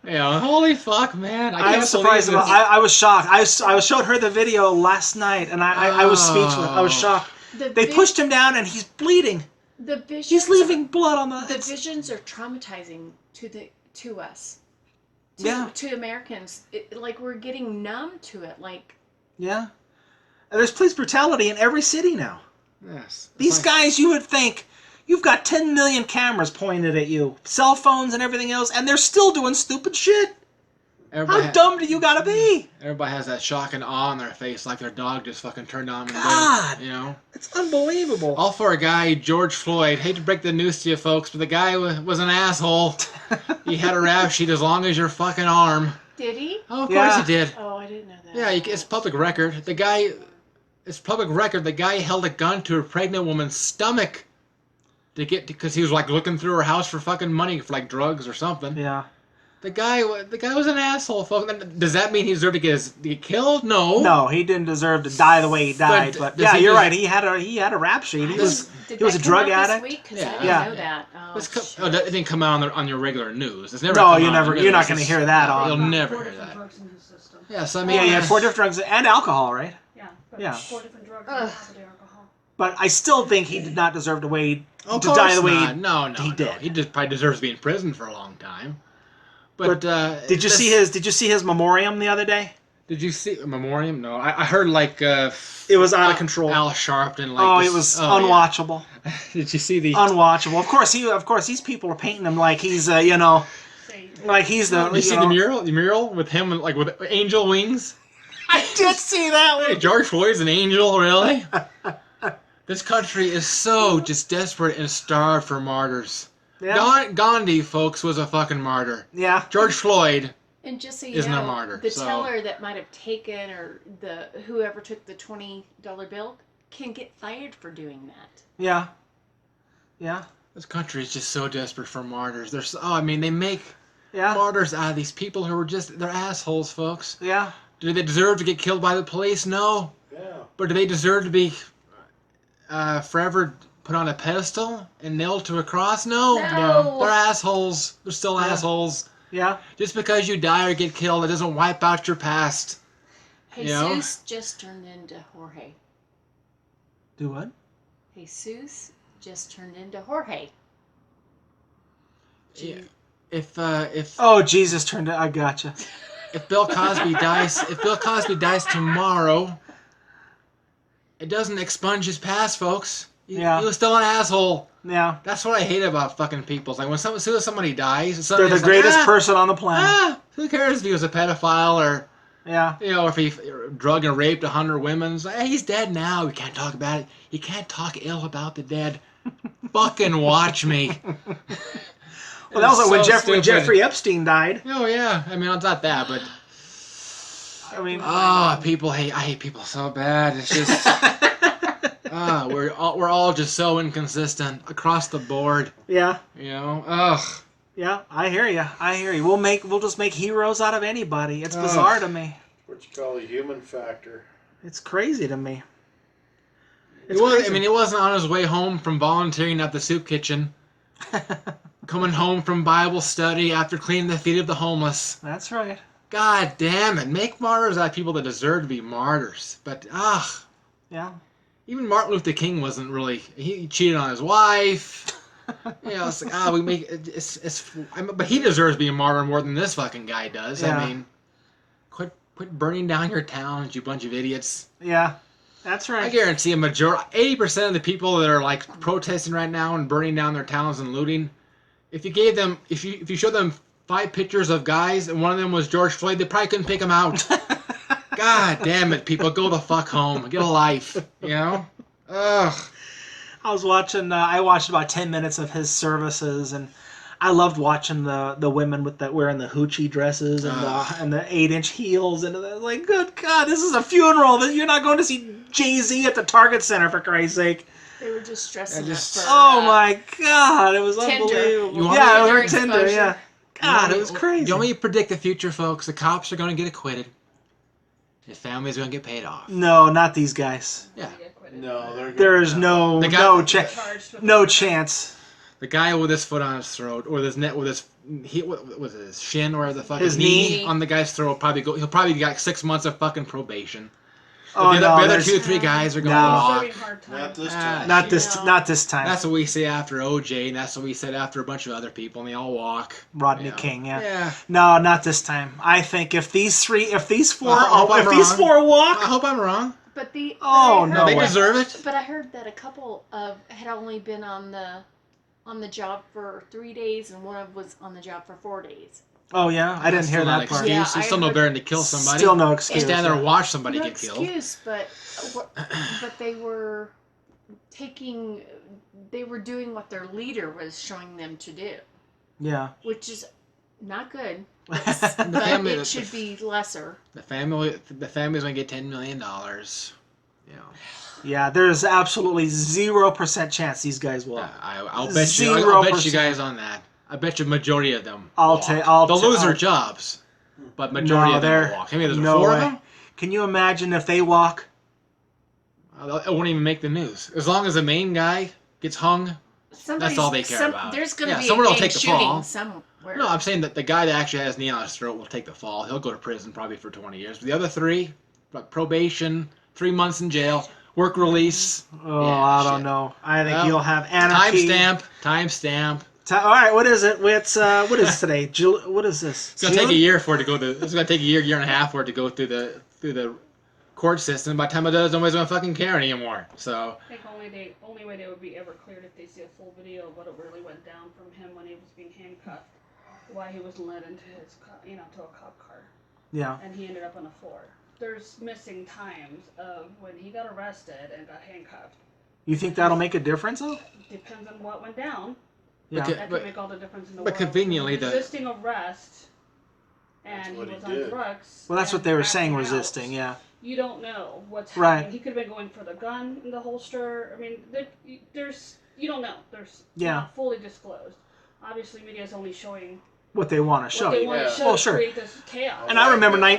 You know, holy fuck, man! I was surprised. I was shocked. I showed her the video last night, and I was speechless. I was shocked. They pushed him down, and he's bleeding. The visions, He's leaving blood on the. The visions are traumatizing to us. Yeah. To Americans, like we're getting numb to it. Like. Yeah. And there's police brutality in every city now. Yes. These guys, you would think, you've got 10 million cameras pointed at you, cell phones and everything else, and they're still doing stupid shit. How dumb do you gotta be? Everybody has that shock and awe on their face, like their dog just fucking turned on. God, you know, it's unbelievable. All for a guy, George Floyd. Hate to break the news to you, folks, but the guy was an asshole. He had a rap sheet as long as your fucking arm. Did he? Oh, of course he did. Oh, I didn't know that. Yeah, it's public record. It's public record. The guy held a gun to a pregnant woman's stomach because he was like looking through her house for fucking money for like drugs or something. Yeah. The guy was an asshole, folks. Does that mean he deserved to get killed? No. No, he didn't deserve to die the way he died. But yeah, you're right. He had a rap sheet. He was a drug addict. This week? 'Cause I didn't know that. Oh, it didn't come out on your regular news. It's never. No, you're not going to hear that on. You'll never hear that. Yeah, so I mean, yeah, he had 4 different drugs and alcohol, right? Yeah. 4 different drugs and possibly alcohol. But I still think he did not deserve to die the way he did. He just probably deserves to be in prison for a long time. But did you see his memoriam the other day? Did you see a memoriam? No, I heard like it was out of control. Al Sharpton. Like it was unwatchable. Yeah. Did you see the unwatchable? Of course, these people are painting him like he's like he's the. Did you see the mural? The mural with him like with angel wings. I did see that one. Hey, George Floyd's an angel, really? This country is so just desperate and starved for martyrs. Yeah. Gandhi, folks, was a fucking martyr. Yeah. George Floyd and just so you isn't know, a martyr. The teller that might have taken or whoever took the $20 bill can get fired for doing that. Yeah. Yeah. This country is just so desperate for martyrs. They make martyrs out of these people who are they're assholes, folks. Yeah. Do they deserve to get killed by the police? No. Yeah. But do they deserve to be forever put on a pedestal and nailed to a cross? No. They're assholes. They're still assholes. Yeah. Just because you die or get killed, it doesn't wipe out your past. Jesus just turned into Jorge. Do what? Jesus just turned into Jorge. Yeah. Oh, Jesus turned it. I gotcha. If Bill Cosby dies tomorrow, it doesn't expunge his past, folks. He was still an asshole. Yeah. That's what I hate about fucking people. It's like when as soon as somebody dies, they're the greatest person on the planet. Who cares if he was a pedophile or or if he drugged and raped 100 women? It's like, hey, he's dead now. We can't talk about it. You can't talk ill about the dead. Fucking watch me. Well, that was like when Jeffrey Epstein died. Oh yeah, I mean, it's not that, but I mean, I hate people so bad. It's just, we're all just so inconsistent across the board. Yeah. Yeah, I hear you. We'll just make heroes out of anybody. It's bizarre to me. What you call the human factor. It's crazy to me. It wasn't on his way home from volunteering at the soup kitchen. Coming home from Bible study after cleaning the feet of the homeless. That's right. God damn it. Make martyrs out of people that deserve to be martyrs. But, yeah. Even Martin Luther King wasn't really... He cheated on his wife. It's like, but he deserves to be a martyr more than this fucking guy does. Yeah. I mean, quit burning down your towns, you bunch of idiots. Yeah. That's right. I guarantee 80% of the people that are like protesting right now and burning down their towns and looting, if you showed them 5 pictures of guys and one of them was George Floyd, they probably couldn't pick him out. God damn it, people, go the fuck home, get a life, Ugh. I watched about 10 minutes of his services, and I loved watching the women wearing the hoochie dresses and the 8-inch heels, and like, good God, this is a funeral that you're not going to see Jay-Z at the Target Center, for Christ's sake. They were just stressing up for... Oh my God, it was Tinder. Unbelievable. Yeah, it was Tinder, yeah. God, it was crazy. You want me to predict the future, folks? The cops are going to get acquitted. The family's going to get paid off. No, not these guys. Yeah. No, there's no chance. The guy with his foot on his throat, or his shin, or the fucking his knee on the guy's throat, he'll probably get 6 months of fucking probation. Oh, the other 2-3 guys are going to walk. Not this time. Not this time. That's what we say after OJ, and that's what we said after a bunch of other people, and they all walk. Rodney King, yeah. Yeah. No, not this time. I think if these four walk, I hope I'm wrong. But they way. deserve it. But I heard that a couple had only been on the job for 3 days, and one was on the job for 4 days. Oh yeah, I didn't hear that part. Yeah, it's still no better than to kill somebody. Still no excuse. Stand there and watch somebody get excuse, killed. but they were doing what their leader was showing them to do. Yeah. Which is not good. But it should be lesser. The family's gonna get $10 million. Yeah, there's absolutely 0% chance these guys will. I'll bet you guys on that. I bet you majority of them They'll lose their jobs, but majority of them will walk. Maybe there's 4 of them. Can you imagine if they walk? It won't even make the news. As long as the main guy gets hung, that's all they care about. There's going to be someone a will big take the shooting fall. somewhere. No, I'm saying that the guy that actually has knee on his throat will take the fall. He'll go to prison probably for 20 years. But the other 3, like probation, 3 months in jail, work release. Oh, I don't know. I think you'll have anarchy. Timestamp. All right, what is it? What is today? What is this? It's gonna take a year for it to go. It's gonna take a year and a half for it to go through the court system. By the time it does, nobody's gonna fucking care anymore. So. I think only way they would be ever cleared if they see a full video of what it really went down from him when he was being handcuffed, why he was led into his to a cop car. Yeah. And he ended up on the floor. There's missing times of when he got arrested and got handcuffed. You think that'll make a difference, though? Depends on what went down. Yeah. That could make all the difference in the world. But conveniently, resisting arrest, and he was on drugs. Well, that's what they were saying, resisting, yeah. You don't know what's happening. Right. He could have been going for the gun in the holster. I mean, you don't know. There's not fully disclosed. Obviously, media is only showing what they want to show. Well, sure. Create this chaos. And I remember man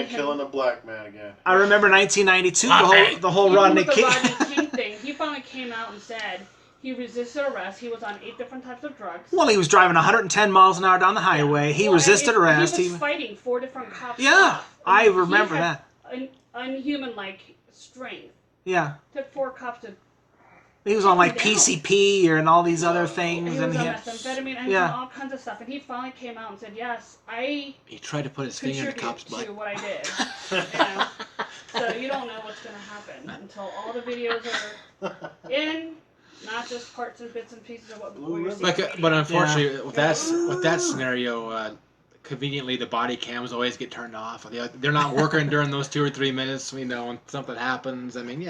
killing a black man again. I remember 1992, the whole Rodney King thing. He finally came out and said he resisted arrest. He was on 8 different types of drugs. Well, he was driving 110 miles an hour down the highway. He resisted arrest. He was fighting 4 different cops. Yeah, I remember that. Unhuman-like strength. Yeah. Took 4 cops to. He was on like PCP and all these other things, he was and on methamphetamine and all kinds of stuff. And he finally came out and said, "Yes, I." He tried to put his finger in the cop's butt. To what I did. So you don't know what's going to happen until all the videos are in, not just parts and bits and pieces of what you're seeing. But unfortunately, with that scenario, conveniently the body cams always get turned off. They're not working during those 2 or 3 minutes. When something happens. I mean,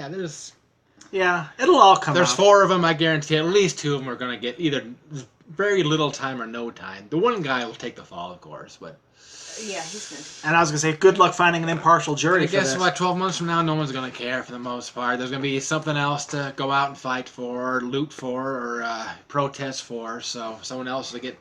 it'll all come out. There's 4 of them, I guarantee. At least 2 of them are going to get either very little time or no time. The one guy will take the fall, of course, but. Yeah, he's good. And I was going to say, good luck finding an impartial jury for this. I guess 12 months from now, no one's going to care for the most part. There's going to be something else to go out and fight for, or loot for, or protest for. So someone else will get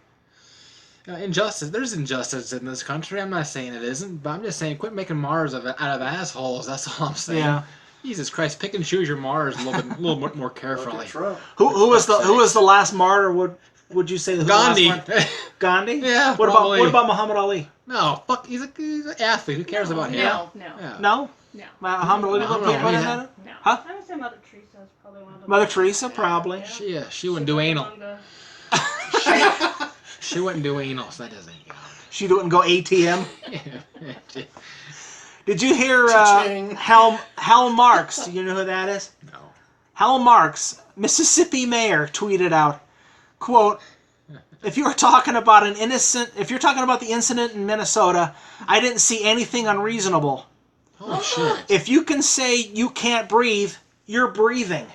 injustice. There's injustice in this country. I'm not saying it isn't, but I'm just saying quit making Mars out of assholes. That's all I'm saying. Yeah. Jesus Christ, pick and choose your Mars a little bit more carefully. Who was the last martyr? Would you say Gandhi? Gandhi? Yeah. What about Muhammad Ali? No, fuck. He's an athlete. Who cares about him? No. Muhammad Ali? No. Huh? I would say Mother Teresa is probably one of the. Mother Teresa, probably. She wouldn't do anal. She wouldn't do anal, so that doesn't count. She wouldn't go ATM. Did you hear Hal Marks? Do you know who that is? No. Hal Marks, Mississippi mayor, tweeted out, quote, if you're talking about the incident in Minnesota, I didn't see anything unreasonable. Oh, shit. If you can say you can't breathe, you're breathing.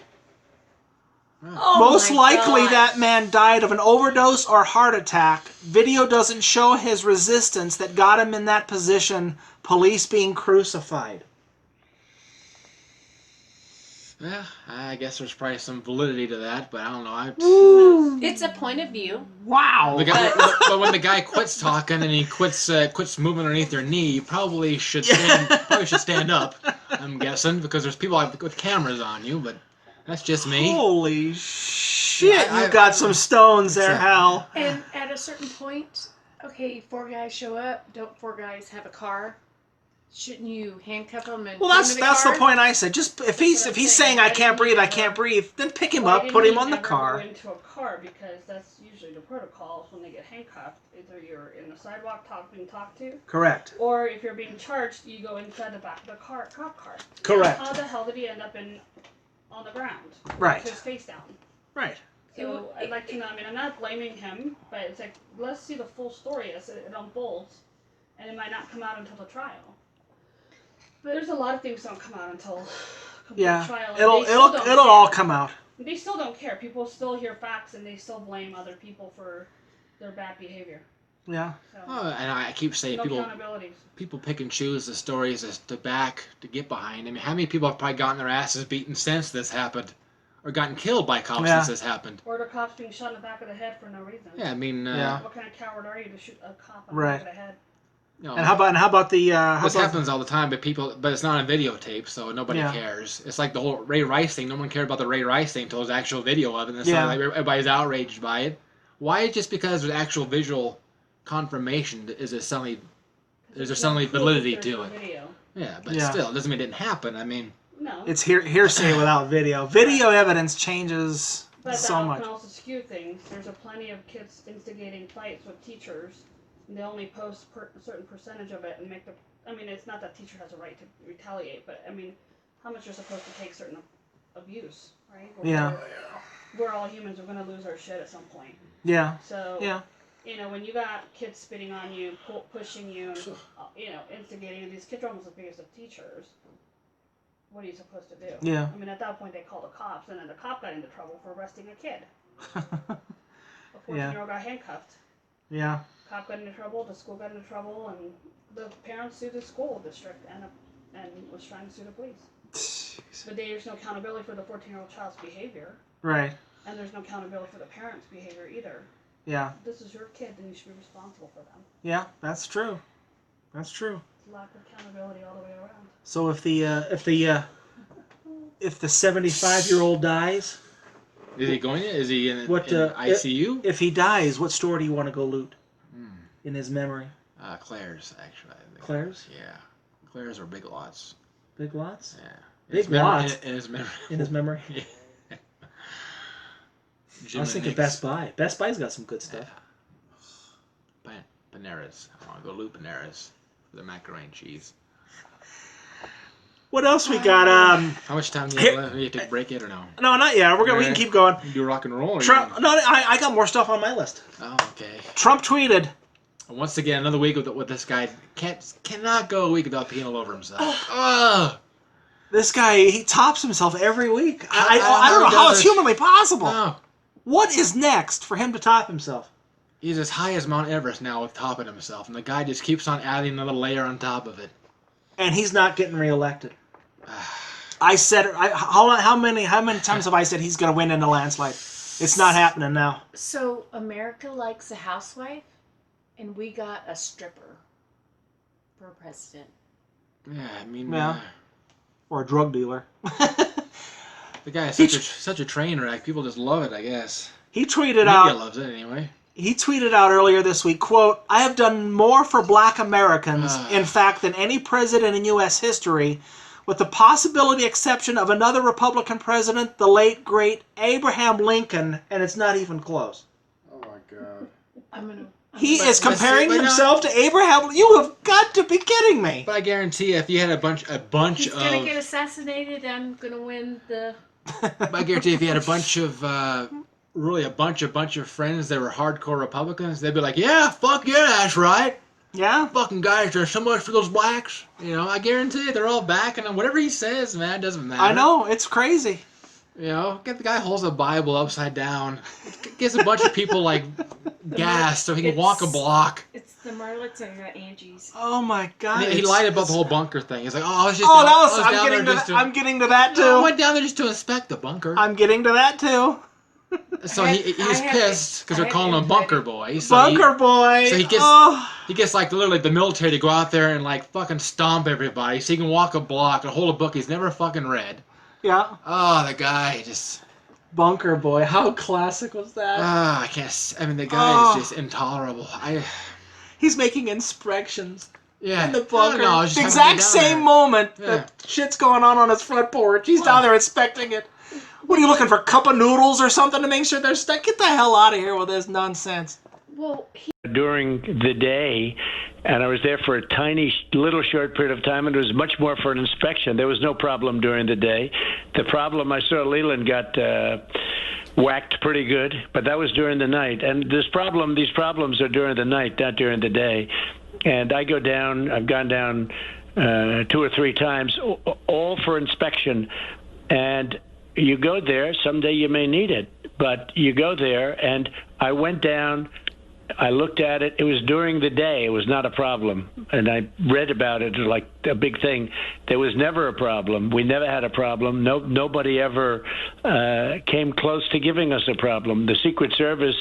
Oh, most likely that man died of an overdose or heart attack. Video doesn't show his resistance that got him in that position. Police being crucified. Yeah, I guess there's probably some validity to that, but I don't know. It's a point of view. Wow. But when the guy quits talking and he quits moving underneath their knee, you probably should stand up. I'm guessing because there's people with cameras on you, but that's just me. Holy shit! You got some stones there, Hal. And at a certain point, okay, 4 guys show up. Don't 4 guys have a car? Shouldn't you handcuff them and? Well, that's the point I said. Just if he's saying I can't breathe, then pick him up, put him on the car. Go into a car because that's usually the protocol when they get handcuffed. Either you're in the sidewalk being talked to. Correct. Or if you're being charged, you go inside the back of the cop car. Correct. How the hell did he end up on the ground? Right. With his face down. Right. So I'd like to know. I mean, I'm not blaming him, but it's like let's see the full story as it unfolds, and it might not come out until the trial. But there's a lot of things don't come out until trial. It'll all come out. They still don't care. People still hear facts and they still blame other people for their bad behavior. Yeah. So, and I keep saying accountability. People pick and choose the stories to get behind. I mean, how many people have probably gotten their asses beaten since this happened? or gotten killed by cops since this happened. Or the cops being shot in the back of the head for no reason. Yeah, I mean, what kind of coward are you to shoot a cop in the back of the head? You know, and how about the? This happens all the time, but it's not on videotape, so nobody cares. It's like the whole Ray Rice thing. No one cared about the Ray Rice thing until there's actual video of it. And like everybody's outraged by it. Why? Just because there's actual visual confirmation is there suddenly validity to it? Video. Yeah, but still, it doesn't mean it didn't happen. I mean, no. It's hearsay without video. Video evidence changes so much. But that can also skew things. There's plenty of kids instigating fights with teachers. And they only post a certain percentage of it and make the. I mean, it's not that teacher has a right to retaliate, but I mean, how much you're supposed to take certain abuse, right? We're all humans. We're gonna lose our shit at some point. Yeah. So. You know, when you got kids spitting on you, pushing you, and instigating, and these kids are almost as big as the teachers. What are you supposed to do? Yeah. I mean, at that point, they called the cops, and then the cop got into trouble for arresting a kid. A 14-year-old got handcuffed. Yeah. Cop got into trouble, the school got into trouble, and the parents sued the school district and was trying to sue the police. Jeez. But there's no accountability for the 14-year-old child's behavior. Right. And there's no accountability for the parents' behavior either. Yeah. If this is your kid, then you should be responsible for them. Yeah, that's true. That's true. Lack of accountability all the way around. So if the 75-year-old dies, is he going? Is he in ICU? If he dies, what store do you want to go loot? In his memory. Claire's, actually. I think. Claire's? Yeah. Claire's or Big Lots. Big Lots? Yeah. Big Lots? In his memory. In his memory? Yeah. I was thinking Best Buy. Best Buy's got some good stuff. Yeah. Panera's. I want to go loot Panera's for the macaroni and cheese. What else we got? How much time do you have left? You take a break yet or no? No, not yet. We can keep going. You do rock and roll? Trump. No, I got more stuff on my list. Oh, okay. Trump tweeted. Once again, another week with this guy. Cannot go a week without peeing all over himself. Ugh. This guy, he tops himself every week. I don't know how it's humanly possible. No. What is next for him to top himself? He's as high as Mount Everest now with topping himself, and the guy just keeps on adding another layer on top of it. And he's not getting reelected. I said, how many times have I said he's going to win in a landslide? It's not happening now. So America likes a housewife, and we got a stripper for president. Yeah, I mean... Yeah. Or a drug dealer. The guy is such a train wreck. People just love it, I guess. He tweeted Media loves it anyway. He tweeted out earlier this week, quote, "I have done more for black Americans, in fact, than any president in U.S. history, with the possibility exception of another Republican president, the late, great Abraham Lincoln, and it's not even close." Oh, my God. He is comparing himself to Abraham. You have got to be kidding me. But I guarantee if you had a bunch He's of... He's going to get assassinated, I'm going to win the... But I guarantee if you had a bunch of... really a bunch of friends that were hardcore Republicans, they'd be like, yeah, fuck yeah, that's right. Yeah? Fucking guys, there's so much for those blacks. You know, I guarantee they're all backing him. Whatever he says, man, it doesn't matter. I know, it's crazy. You know, get the guy holds a Bible upside down. Gets a bunch of people, like, gas so he can walk a block. It's the Marlets and the Angies. Oh, my God. He lied about the whole bunker thing. He's like, oh, I was just I'm getting to that, too. I went down there just to inspect the bunker. I'm getting to that, too. So he's pissed because they're calling him Bunker Boy. So Bunker Boy. So he gets like literally the military to go out there and like fucking stomp everybody so he can walk a block and hold a book he's never fucking read. Yeah. Oh, the guy just... Bunker Boy. How classic was that? I can't... I mean, the guy is just intolerable. He's making inspections. Yeah. In the bunker. No, the exact same moment that shit's going on his front porch. He's down there inspecting it. What are you looking for? A cup of noodles or something to make sure they're stuck? Get the hell out of here with this nonsense. Well, during the day, and I was there for a tiny, little short period of time, and it was much more for an inspection. There was no problem during the day. The problem, I saw Leland got whacked pretty good, but that was during the night. And these problems are during the night, not during the day. And I've gone down 2 or 3 times, all for inspection. And you go there, someday you may need it, but you go there, and I went down I looked at it. It was during the day. It was not a problem. And I read about it like a big thing. There was never a problem. We never had a problem. Nobody ever came close to giving us a problem. The Secret Service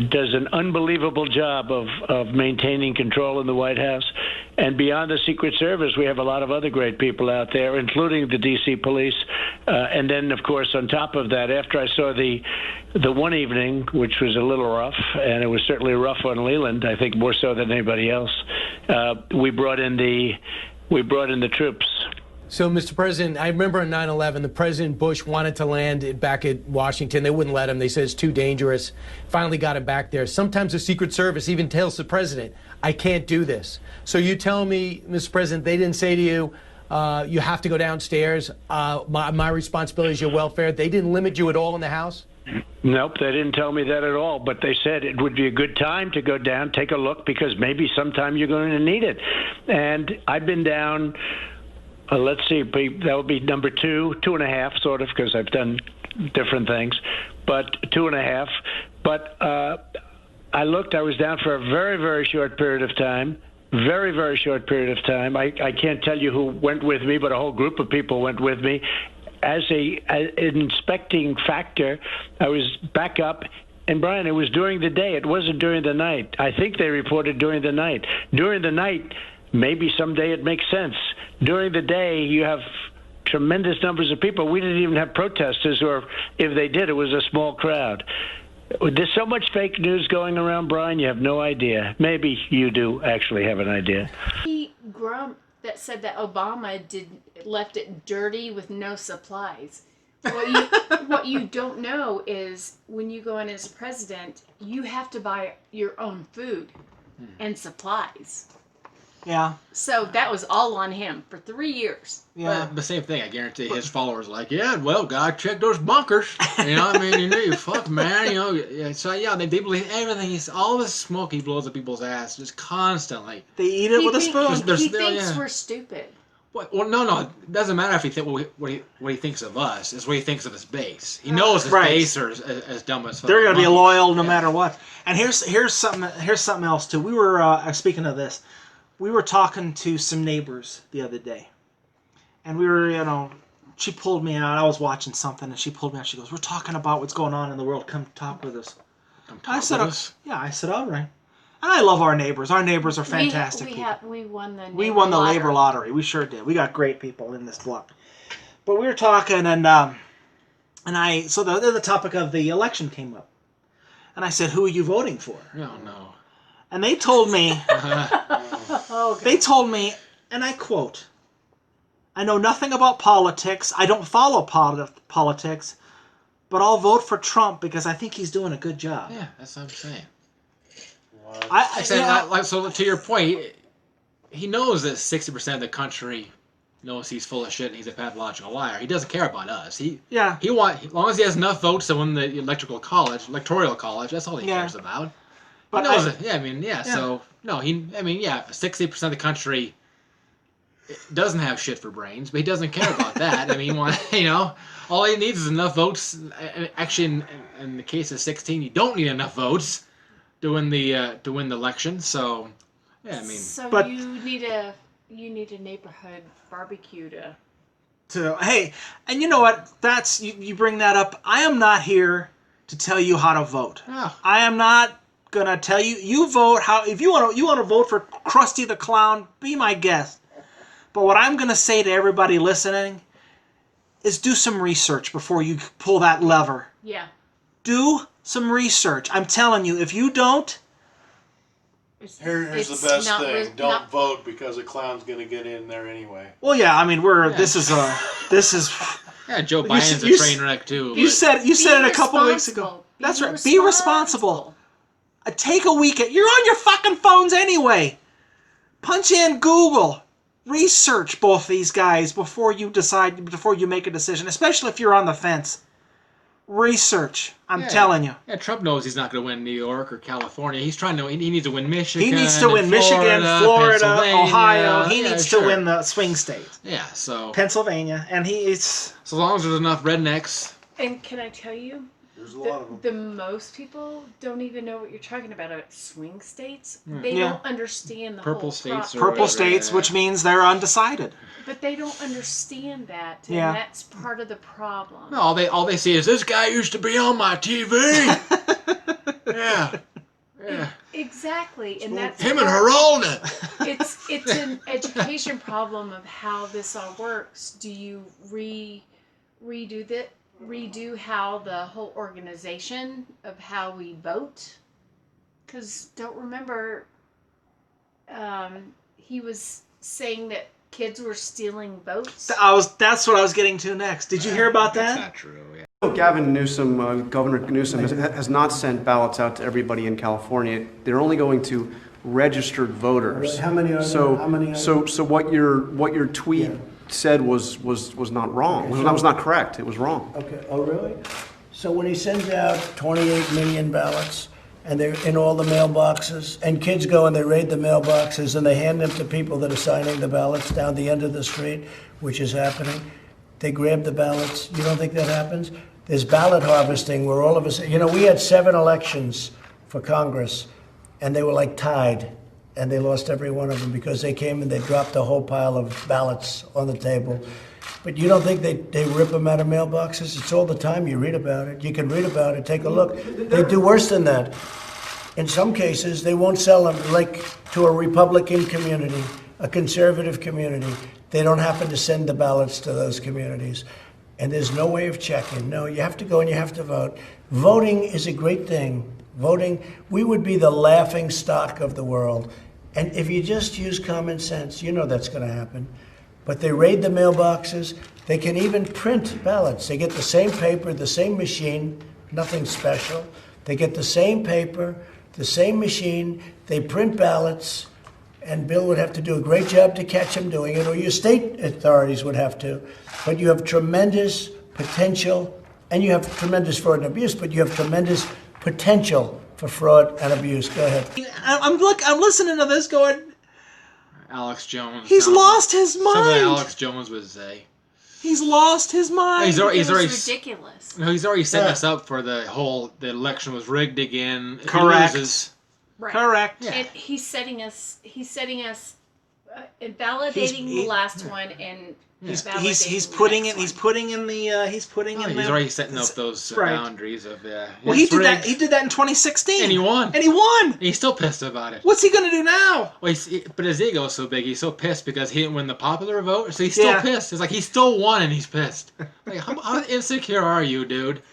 does an unbelievable job of maintaining control in the White House. And beyond the Secret Service, we have a lot of other great people out there, including the D.C. police. And then, of course, on top of that, after I saw the one evening, which was a little rough, and it was certainly rough on Leland, I think more so than anybody else, we brought in the troops. So, Mr. President, I remember on 9/11, the President Bush wanted to land back at Washington. They wouldn't let him. They said it's too dangerous. Finally got him back there. Sometimes the Secret Service even tells the President, I can't do this. So you tell me, Mr. President, they didn't say to you, you have to go downstairs. My responsibility is your welfare. They didn't limit you at all in the House? Nope, they didn't tell me that at all, but they said it would be a good time to go down, take a look, because maybe sometime you're going to need it. And I've been down... let's see, that would be number 2.5, sort of, because I've done different things, but 2.5. But I looked, I was down for a very, very short period of time, very, very short period of time. I can't tell you who went with me, but a whole group of people went with me. As an inspecting factor, I was back up. And, Brian, it was during the day. It wasn't during the night. I think they reported during the night. During the night, maybe someday it makes sense. During the day, you have tremendous numbers of people. We didn't even have protesters, or if they did, it was a small crowd. There's so much fake news going around, Brian, you have no idea. Maybe you do actually have an idea. Grump that said that Obama left it dirty with no supplies. What you don't know is when you go in as president, you have to buy your own food and supplies. Yeah. So that was all on him for 3 years. Yeah. But the same thing, I guarantee his followers are like, yeah, well, God, check those bunkers. You know, I mean, you fuck, man, you know. So, yeah, they believe everything. All the smoke he blows at people's ass just constantly. They eat it with a spoon. He thinks we're stupid. Well, no, it doesn't matter if he think what he thinks of us. It's what he thinks of his base. He knows his base are as dumb as fuck. They're gonna be loyal no matter what. And here's something else too. We were speaking of this. We were talking to some neighbors the other day, and we were, she pulled me out. I was watching something, and she pulled me out. She goes, "We're talking about what's going on in the world. Come talk with us." I said, "All right." And I love our neighbors. Our neighbors are fantastic people. We won the labor lottery. We sure did. We got great people in this block. But we were talking, and so the topic of the election came up, and I said, "Who are you voting for?" No, no. And they told me, they told me, and I quote, "I know nothing about politics. I don't follow politics, but I'll vote for Trump because I think he's doing a good job." Yeah, that's what I'm saying. So to your point, he knows that 60% of the country knows he's full of shit and he's a pathological liar. He doesn't care about us. As long as he has enough votes to win the electoral college, that's all he cares about. But he knows it. Yeah, I mean, yeah. So no, 60% of the country doesn't have shit for brains, but he doesn't care about that. I mean, all he needs is enough votes. Actually, in the case of 16, you don't need enough votes to win the election. So, yeah, I mean. So you need a neighborhood barbecue to. Hey, and you know what? That's you bring that up. I am not here to tell you how to vote. Oh. I am not gonna tell you. You vote how. If you want to vote for Krusty the Clown, be my guest. But what I'm gonna say to everybody listening is do some research before you pull that lever. Yeah. Do some research. I'm telling you, if you don't... Here's the best thing. Don't vote because a clown's going to get in there anyway. Well, yeah, I mean, this is... Yeah, Joe Biden's a train wreck, too. You said it a couple of weeks ago. That's right. Be responsible. Take a weekend. You're on your fucking phones anyway. Punch in Google. Research both these guys before you make a decision, especially if you're on the fence. Research. I'm telling you. Yeah, Trump knows he's not going to win New York or California. He needs to win Michigan. He needs to win Michigan, Florida, Ohio. He needs to win the swing states. Yeah, so. Pennsylvania. And so long as there's enough rednecks. And can I tell you, There's a lot of them. The most people don't even know what you're talking about. Swing states, they Yeah. don't understand the Purple whole states or Purple whatever, states, yeah. which means they're undecided. But they don't understand that, and Yeah. that's part of the problem. No, all they see is this guy used to be on my TV. Yeah. Yeah. Exactly, and that's Him and Geralda. It's an education problem of how this all works. Do you redo how the whole organization of how we vote? Because don't remember, he was saying that kids were stealing votes. That's what I was getting to next. Did you hear about that? That's not true. Yeah. Gavin Newsom, Governor Newsom, has not sent ballots out to everybody in California. They're only going to registered voters. How many are So, there? How many are there? so what your tweet said was not wrong. That was not correct. It was wrong. Okay, oh, really? So when he sends out 28 million ballots, and they're in all the mailboxes, and kids go and they raid the mailboxes, and they hand them to people that are signing the ballots down the end of the street, which is happening. They grab the ballots. You don't think that happens? There's ballot harvesting where all of us, we had 7 elections for Congress, and they were like tied, and they lost every one of them because they came and they dropped a whole pile of ballots on the table. But you don't think they rip them out of mailboxes? It's all the time. You read about it. You can read about it. Take a look. They do worse than that. In some cases, they won't sell them, like to a Republican community, a conservative community. They don't happen to send the ballots to those communities. And there's no way of checking. No, you have to go and you have to vote. Voting is a great thing. Voting, we would be the laughing stock of the world. And if you just use common sense, you know that's going to happen. But they raid the mailboxes. They can even print ballots. They get the same paper, the same machine, nothing special. They get the same paper, the same machine. They print ballots. And Bill would have to do a great job to catch him doing it, or your state authorities would have to. But you have tremendous potential, and you have tremendous fraud and abuse, but you have tremendous potential for fraud and abuse. Go ahead. I'm listening to this going, Alex Jones. he's lost his mind. Something Alex Jones would say. He's lost his mind. He's already ridiculous. No, he's already setting us up for the election was rigged again. If Correct. He loses, Right. Correct. And he's setting us invalidating the last one and He's validating putting the it. next He's one. putting in the. He's putting in. he's the, already setting up those right. boundaries of. Well, he did that. He did that in 2016, and he won. And he won. He's still pissed about it. What's he gonna do now? Well, but his ego is so big. He's so pissed because he didn't win the popular vote. So he's still pissed. It's like he still won and he's pissed. Like how insecure are you, dude?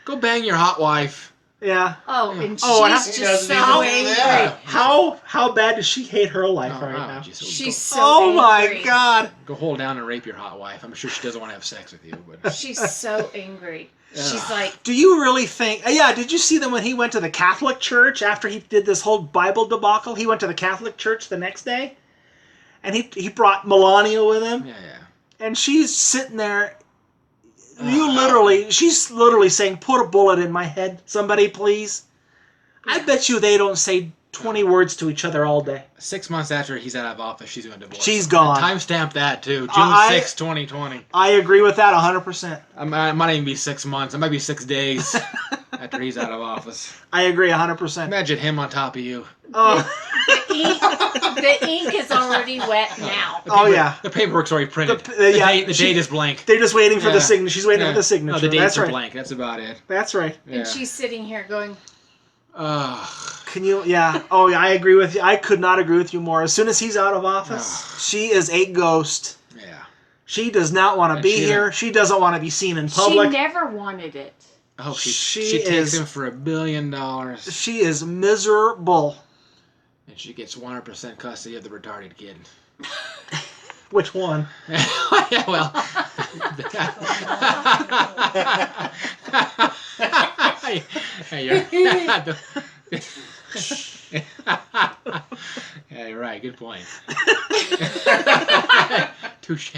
Go bang your hot wife. Yeah. Oh, and she's just so angry. How bad does she hate her life right now? She's so Oh my angry. God. Go hold down and rape your hot wife. I'm sure she doesn't want to have sex with you, but She's so angry. She's like, do you really think? Yeah. Did you see that when he went to the Catholic Church after he did this whole Bible debacle? He went to the Catholic Church the next day, and he brought Melania with him. Yeah. And she's sitting there. She's literally saying, "Put a bullet in my head, somebody, please." I bet you they don't say 20 words to each other all day. 6 months after he's out of office, she's going to divorce. She's gone. Timestamp that too. June 6, 2020. I agree with that 100%. It might even be 6 months. It might be 6 days after he's out of office. I agree 100%. Imagine him on top of you. Oh. the ink is already wet now. The paperwork's already printed. The date is blank. They're just waiting for the signature. She's waiting for the signature. No, the dates That's are right. blank. That's about it. That's right. Yeah. And she's sitting here going, Can you? Yeah. Oh, yeah. I agree with you. I could not agree with you more. As soon as he's out of office, she is a ghost. Yeah. She does not want to be here. She doesn't want to be seen in public. She never wanted it. Oh, she takes him for $1 billion. She is miserable. And she gets 100% custody of the retarded kid. Which one? Yeah, well. Yeah, you're right. Good point. Touche.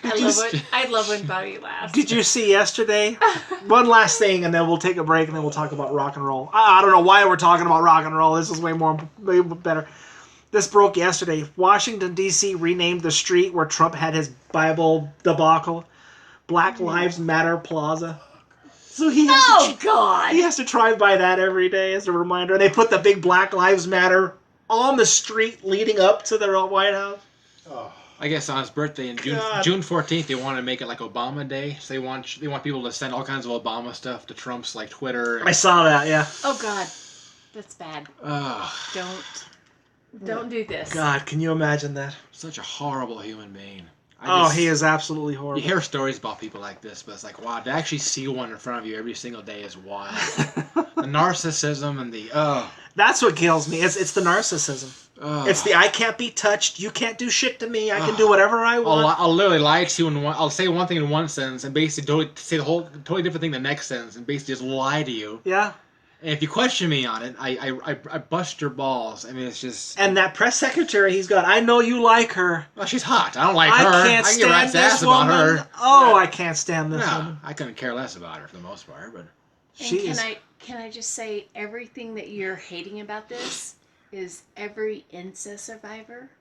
I love when Buddy laughs. Did you see yesterday? One last thing, and then we'll take a break, and then we'll talk about rock and roll. I don't know why we're talking about rock and roll. This is way better. This broke yesterday. Washington, D.C. renamed the street where Trump had his Bible debacle Black Lives Matter Plaza. So he has God! He has to drive by that every day as a reminder. And they put the big Black Lives Matter on the street leading up to the White House. Oh. I guess on his birthday in June 14th, they want to make it like Obama Day. So they want people to send all kinds of Obama stuff to Trump's like Twitter. I saw that, yeah. Oh God, that's bad. Don't do this. God, can you imagine that? Such a horrible human being. He is absolutely horrible. You hear stories about people like this, but it's like, wow, to actually see one in front of you every single day is wild. The narcissism and the That's what kills me. It's the narcissism. It's the I can't be touched. You can't do shit to me. I can do whatever I want. I'll literally lie to you I'll say one thing in one sentence and basically say the totally different thing the next sentence and basically just lie to you. Yeah. And if you question me on it, I bust your balls. I mean, it's just. And that press secretary he's got, I know you like her. Well, she's hot. I don't like her. I can't stand this woman. About her. Oh, I can't stand this woman. I couldn't care less about her for the most part, but. Can I just say everything that you're hating about this is every incest survivor.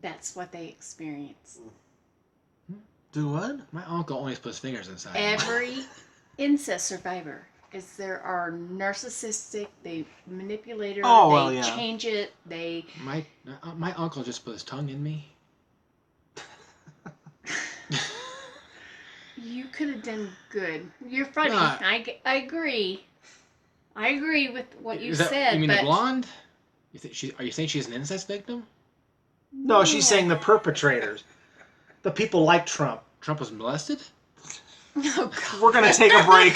That's what they experience. Do what? My uncle always puts fingers inside. Every incest survivor. There are narcissistic, they manipulate her, they change it, they... My uncle just put his tongue in me. You could have done good. You're funny. I agree. I agree with what you said, You mean the blonde? Are you saying she's an incest victim? No, she's saying the perpetrators. The people like Trump. Trump was molested? Oh, God. We're going to take a break.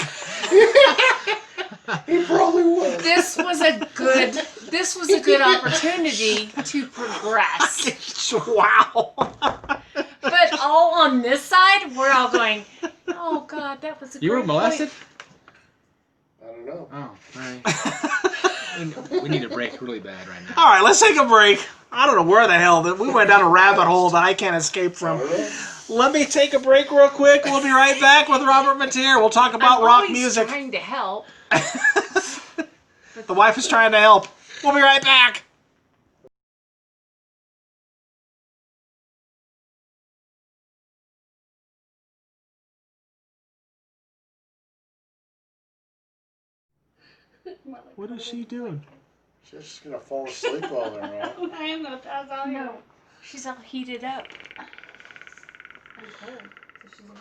He probably was. This was a good opportunity to progress. Wow. But all on this side, we're all going, oh God, that was a You were molested? I don't know. Oh, all right. We need a break really bad right now. All right, let's take a break. I don't know where the hell we went down a rabbit hole that I can't escape from. Let me take a break real quick. We'll be right back with Robert Mateer. We'll talk about rock music. I'm trying to help. The wife is trying to help. We'll be right back. What is she doing? She's just going to fall asleep while they're on. I am going to pass out here. No, she's all heated up. I'm cold.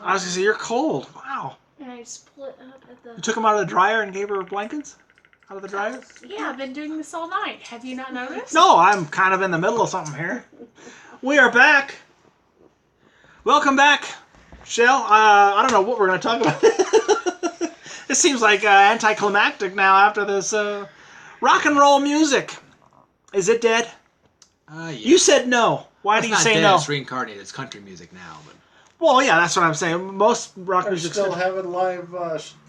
I was going to say, you're cold. Wow. And I split up at the... You took them out of the dryer and gave her blankets? Out of the dryer? Yeah, I've been doing this all night. Have you not noticed? No, I'm kind of in the middle of something here. We are back. Welcome back, Shell. I don't know what we're going to talk about. It seems like anticlimactic now after this rock and roll music. Is it dead? Yeah. You said no. Why do you say no? It's reincarnated. It's country music now, but. Well, yeah, that's what I'm saying. Most rock They're music still having live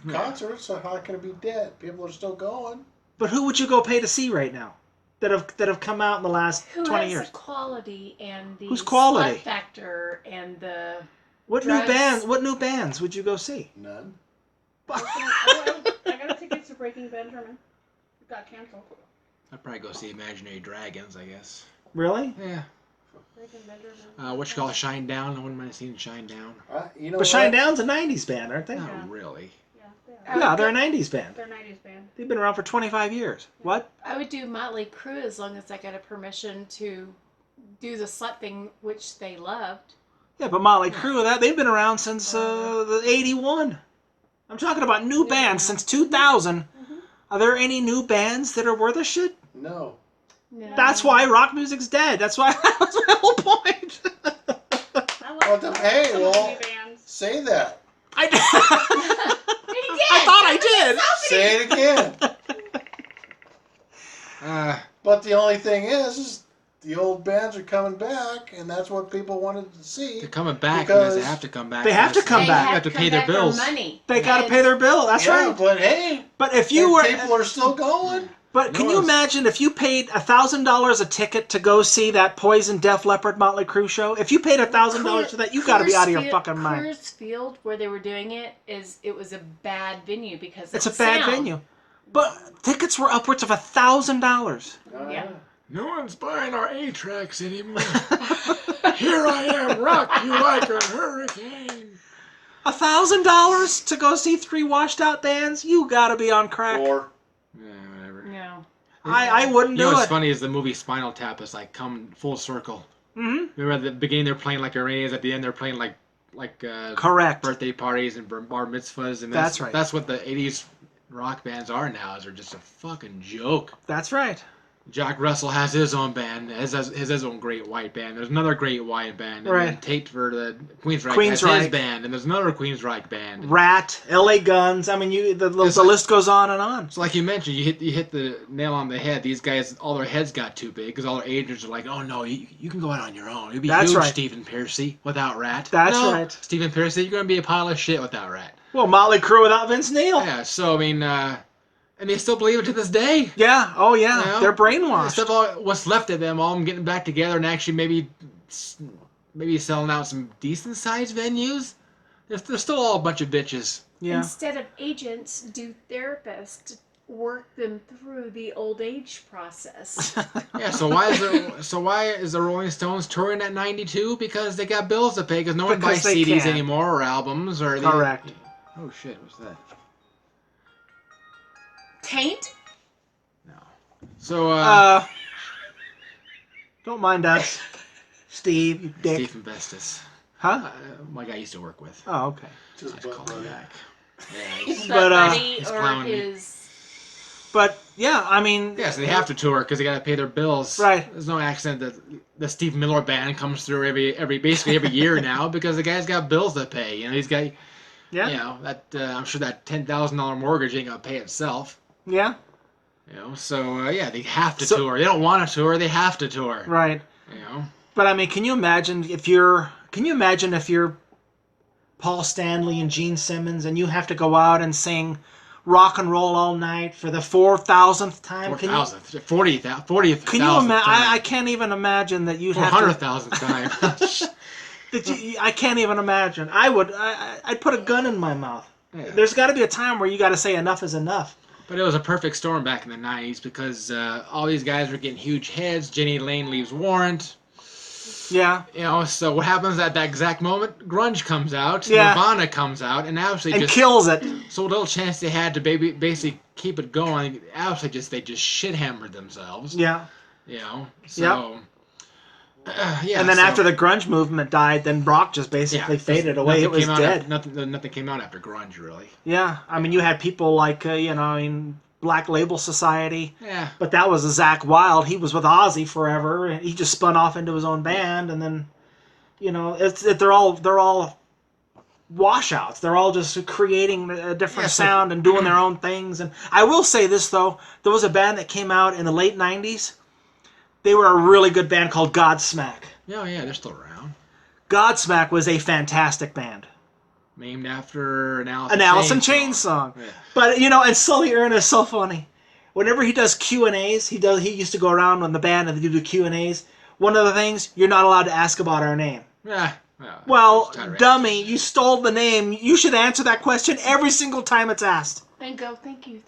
concerts, so how can it be dead? People are still going. But who would you go pay to see right now? That have come out in the last 20 years. Who has the quality and the Who's quality? Slut Factor and the What drugs? new bands would you go see? None. I got tickets to Breaking Benjamin. It got canceled. I'd probably go see Imaginary Dragons, I guess. Really? Yeah. What you call it, Shine Down? I wouldn't mind seeing Shine Down. But Shine Down's a 90s band, aren't they? Not really. Yeah, they're a 90s band. They're a 90s band. They've been around for 25 years. What? I would do Motley Crue as long as I got a permission to do the slut thing, which they loved. Yeah, but Motley Crue, they've been around since the 81. I'm talking about new bands since 2000. Mm-hmm. Are there any new bands that are worth a shit? No. That's why rock music's dead. That's why that was my whole point. Say that. I did. I thought I did. Say it again. But the only thing is the old bands are coming back, and that's what people wanted to see. They're coming back because they have to come back. They have to come back. They have to pay their bills. They got to pay their bill. That's right. But hey, people are still going. But can you imagine if you paid $1,000 a ticket to go see that Poison, Def Leppard, Motley Crue show? If you paid $1,000 for that, you got to be out of your fucking mind. Coors Field, where they were doing it, was a bad venue because it's a bad venue. But tickets were upwards of $1,000. Yeah. No one's buying our A-tracks anymore. Here I am, rock you like a hurricane. $1,000 to go see 3 washed out bands? You gotta be on crack. Or Yeah, whatever. No. I wouldn't You know do what's it. funny is the movie Spinal Tap has like come full circle. Mm-hmm. Remember at the beginning they're playing like Iranians, at the end they're playing like Correct. birthday parties and bar mitzvahs, and That's right. That's what the '80s rock bands are now. Is they're just a fucking joke. That's right. Jack Russell has his own band, has his own great white band. There's another great white band, and Right. then Tate for the Queensryche has Queensryche. his band, and there's another Queensryche band. Rat, L.A. Guns. I mean, the list goes on and on. So like you mentioned, you hit the nail on the head. These guys, all their heads got too big because all their agents are like, "Oh no, you can go out on your own. You'll be That's huge, right. Stephen Pearcy, without Rat." That's No, right. Stephen Pearcy, you're gonna be a pile of shit without Rat. Well, Motley Crue without Vince Neil. Yeah. So I mean, and they still believe it to this day. Yeah. Oh yeah. You know? They're brainwashed. Except what's left of them, all them getting back together and actually maybe selling out some decent sized venues. They're still all a bunch of bitches. Yeah. Instead of agents, do therapists to work them through the old age process. Yeah. So why is the Rolling Stones touring at 92? Because they got bills to pay. Because no one buys Because they CDs can. anymore or albums or. Correct. Oh shit! What's that? Taint? No. So don't mind us, Steve. You dick. Steve Bestis. Huh? My guy used to work with. Oh, okay. just Just call him back. Yeah, Is But, that buddy he's or clowning me. his... But yeah, I mean. Yeah, so they have to tour because they got to pay their bills. Right. There's no accident that the Steve Miller Band comes through basically every year now because the guy's got bills to pay. You know, he's got. Yeah. You know that I'm sure that $10,000 mortgage ain't gonna pay itself. Yeah. You know, so yeah, they have to So- tour. They don't want to tour. They have to tour. Right. You know. But I mean, can you imagine if you're Paul Stanley and Gene Simmons and you have to go out and sing Rock and Roll All Night for the 4,000th time? 4,000th, 40th. Can you imagine? I can't even imagine that you'd have to. 400,000th time. I can't even imagine. I'd put a gun in my mouth. Yeah. There's got to be a time where you got to say enough is enough. But it was a perfect storm back in the 90s because all these guys were getting huge heads. Jenny Lane leaves Warrant. Yeah. You know, so what happens at that exact moment? Grunge comes out, Yeah. Nirvana comes out, and absolutely And just kills it. So little chance they had to basically keep it going. Absolutely, they just shit hammered themselves. Yeah. You know, so yeah. And then so, after the grunge movement died, then rock just basically faded away. It was dead. Nothing came out after grunge, really. Yeah. I mean, you had people like Black Label Society. Yeah. But that was a Zakk Wylde. He was with Ozzy forever. And he just spun off into his own band, and then, they're all washouts. They're all just creating a different sound and doing their own things. And I will say this though, there was a band that came out in the late '90s. They were a really good band called Godsmack. Yeah, they're still around. Godsmack was a fantastic band. Named after an Alice in Chains song. Yeah. But and Sully Erna is so funny. Whenever he does Q&As, he used to go around on the band and they do Q&As. One of the things, you're not allowed to ask about our name. Yeah. Well, dummy, you stole the name. You should answer that question every single time it's asked. And go, thank you.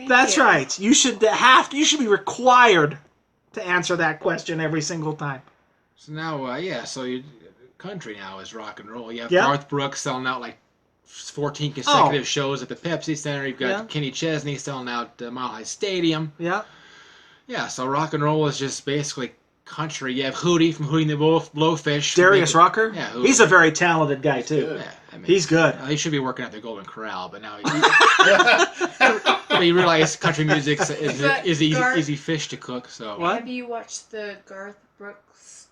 That's right. You should be required to answer that question every single time. So now, country now is rock and roll. You have Yeah. Garth Brooks selling out like 14 consecutive shows at the Pepsi Center. You've got Kenny Chesney selling out Mile High Stadium. Yeah. Yeah, so rock and roll is just basically country. You have Hootie from Hootie and the Blowfish. Darius Rucker? Yeah, Hootie. He's a very talented guy, too. Yeah, I mean, he's good. He should be working at the Golden Corral, but now he realized country music is easy fish to cook. So Have you watched the Garth Brooks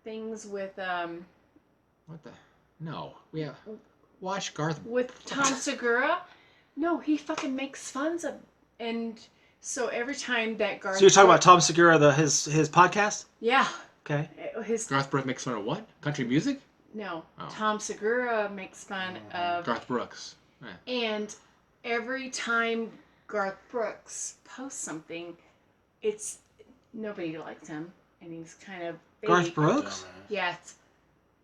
things with What the? No, we have watch Garth with Tom Segura? No, he fucking makes fun of, and so every time that Garth. So you're talking about Tom Segura, his podcast? Yeah. Okay. Garth Brooks makes fun of what? Country music? No, Oh. Tom Segura makes fun of Garth Brooks. Yeah. And every time Garth Brooks posts something, it's nobody likes him, and he's kind of fake. Garth Brooks? Yeah.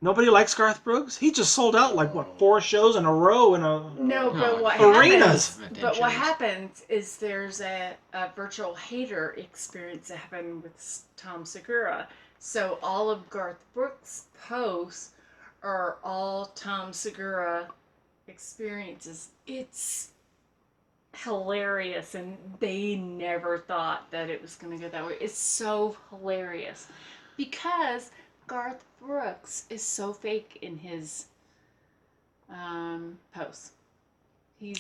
Nobody likes Garth Brooks? He just sold out 4 shows in a row in a No, but what arenas. happens? But what happens is there's a virtual hater experience that happened with Tom Segura. So all of Garth Brooks' posts are all Tom Segura experiences. It's hilarious, and they never thought that it was going to go that way. It's so hilarious because Garth Brooks is so fake in his posts.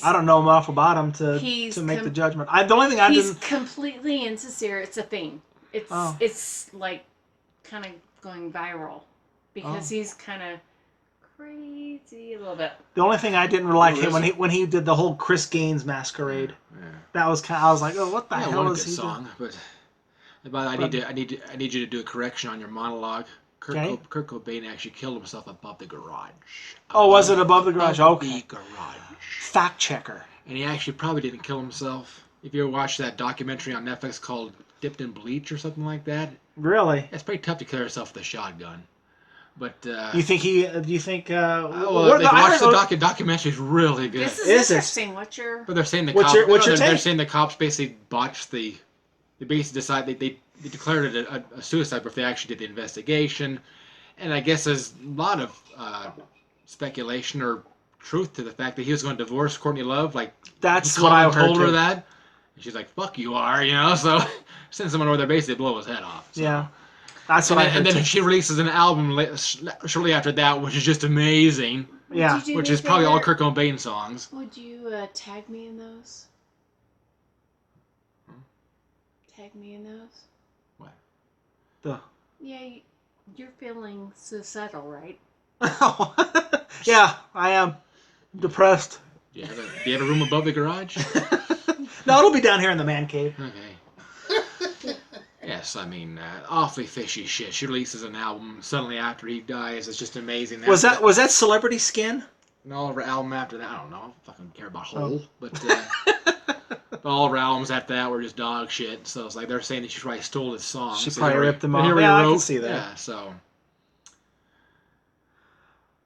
I don't know enough about him to make the judgment. The only thing he's completely insincere. It's a thing. It's like kind of going viral because he's kind of crazy a little bit. The only thing I didn't like him when he did the whole Chris Gaines masquerade. Yeah. That was kind of, I was like, oh, what the hell is he doing? But I need you to do a correction on your monologue. Kurt Cobain actually killed himself above the garage. Was it above the garage? Okay. The garage. Fact checker. And he actually probably didn't kill himself. If you ever watched that documentary on Netflix called Dipped in Bleach or something like that. Really? It's pretty tough to kill yourself with a shotgun. But you think the documentary is really good. This is interesting. But they're saying they're saying the cops basically botched They basically decided they declared it a suicide, but they actually did the investigation. And I guess there's a lot of speculation or truth to the fact that he was going to divorce Courtney Love. Like, that's what I heard. Told her that, and she's like, "Fuck you are," So send someone over there basically blow his head off. So. Yeah, that's what I heard. And then she releases an album shortly after that, which is just amazing. Yeah, which is probably all Kurt Cobain songs. Would you tag me in those? Tag me in those? What? Yeah, you're feeling suicidal, right? Yeah, I am. Depressed. Do you have a room above the garage? No, it'll be down here in the man cave. Okay. Yes, I mean, awfully fishy shit. She releases an album suddenly after he dies. It's just amazing. Was that Celebrity Skin? No, her album after that, I don't know. I don't fucking care about Hole. But all of her albums after that were just dog shit. So it's like they're saying that she probably stole his songs. She probably ripped them off. Yeah, I can see that. Yeah, so...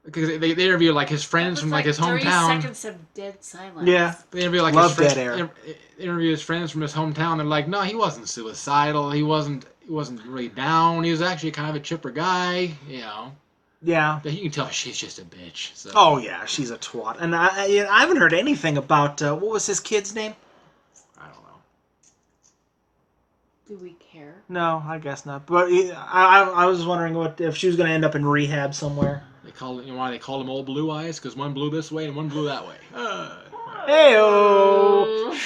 Because they interview like his friends from like his hometown. 30 seconds of dead silence. Yeah, they interview like Love Dead Air. Interview his friends from his hometown. They're like, no, he wasn't suicidal. He wasn't really down. He was actually kind of a chipper guy. Yeah. But you can tell she's just a bitch. So. Oh yeah, she's a twat. And I haven't heard anything about what was his kid's name? I don't know. Do we care? No, I guess not. But I was wondering if she was going to end up in rehab somewhere. They call it, why they call them old blue eyes? Because one blew this way and one blew that way. Hey-oh!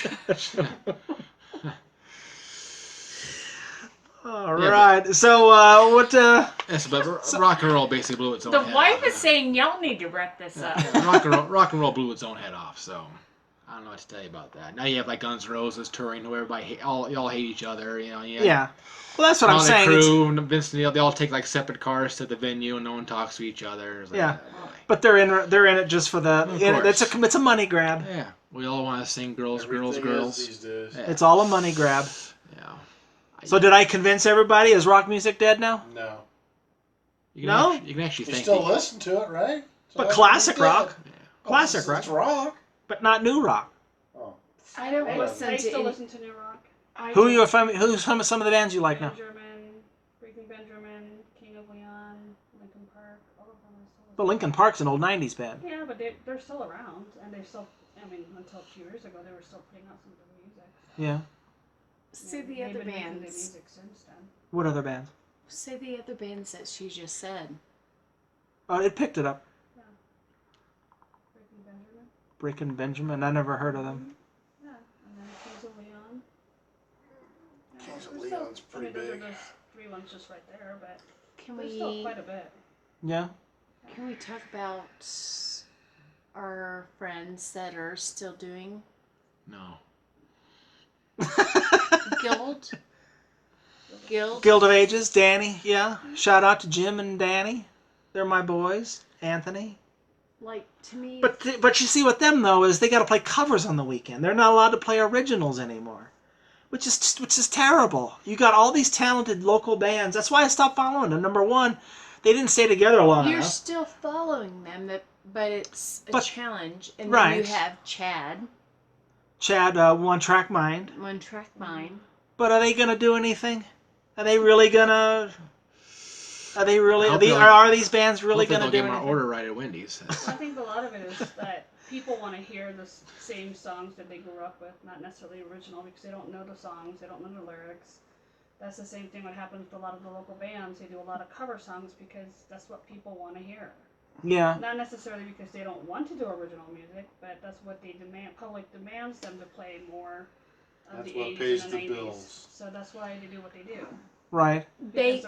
All right. So what? Yes, but rock and roll basically blew its own. The head wife off. is saying y'all need to wrap this up. Rock and roll blew its own head off. So I don't know what to tell you about that. Now you have like Guns N' Roses touring, where everybody y'all hate each other. Yeah. Well, that's what I'm saying. Crew and Vince Neil, they all take like separate cars to the venue, and no one talks to each other. But they're in it just for the. It's a money grab. Yeah, we all want to sing girls. These days. Yeah. It's all a money grab. Yeah. So did I convince everybody? Is rock music dead now? No. You can actually think. You still listen to it, right? So but classic rock. Yeah. Classic rock. It's rock. But not new rock. Oh. I don't listen to. I still listen to new rock. Who's some of the bands you like now? Benjamin, King of Leon, Linkin Park, all of them are still. But Linkin Park's an old '90s band. Yeah, but they're still around, and they still. I mean, until 2 years ago, they were still putting out some good music. So. Yeah. Say the other bands. Music since then. What other bands? Say the other bands that she just said. Oh, it picked it up. Yeah. Breaking Benjamin. I never heard of them. Yeah, and then Kings of Leon. Kings of Leon's pretty big. There's 3 ones just right there, but there's still quite a bit. Yeah. Can we talk about our friends that are still doing? No. Guild of Ages, Danny, yeah. Shout out to Jim and Danny. They're my boys. Anthony. Like, to me... But you see with them, though, is they got to play covers on the weekend. They're not allowed to play originals anymore. Which is terrible. You got all these talented local bands. That's why I stopped following them. Number one, they didn't stay together long enough. You're still following them, but it's a challenge. And then you have Chad. One Track Mind. One Track Mind. But are they going to do anything? Are they really going to... Are they really? Are these bands really going to do my order right at Wendy's? I think a lot of it is that people want to hear the same songs that they grew up with, not necessarily original, because they don't know the songs, they don't know the lyrics. That's the same thing what happens with a lot of the local bands. They do a lot of cover songs because that's what people want to hear. Yeah. Not necessarily because they don't want to do original music, but that's what they demand. Public demands them to play more of the 80s and the 90s. Bills. So that's why they do what they do. Right.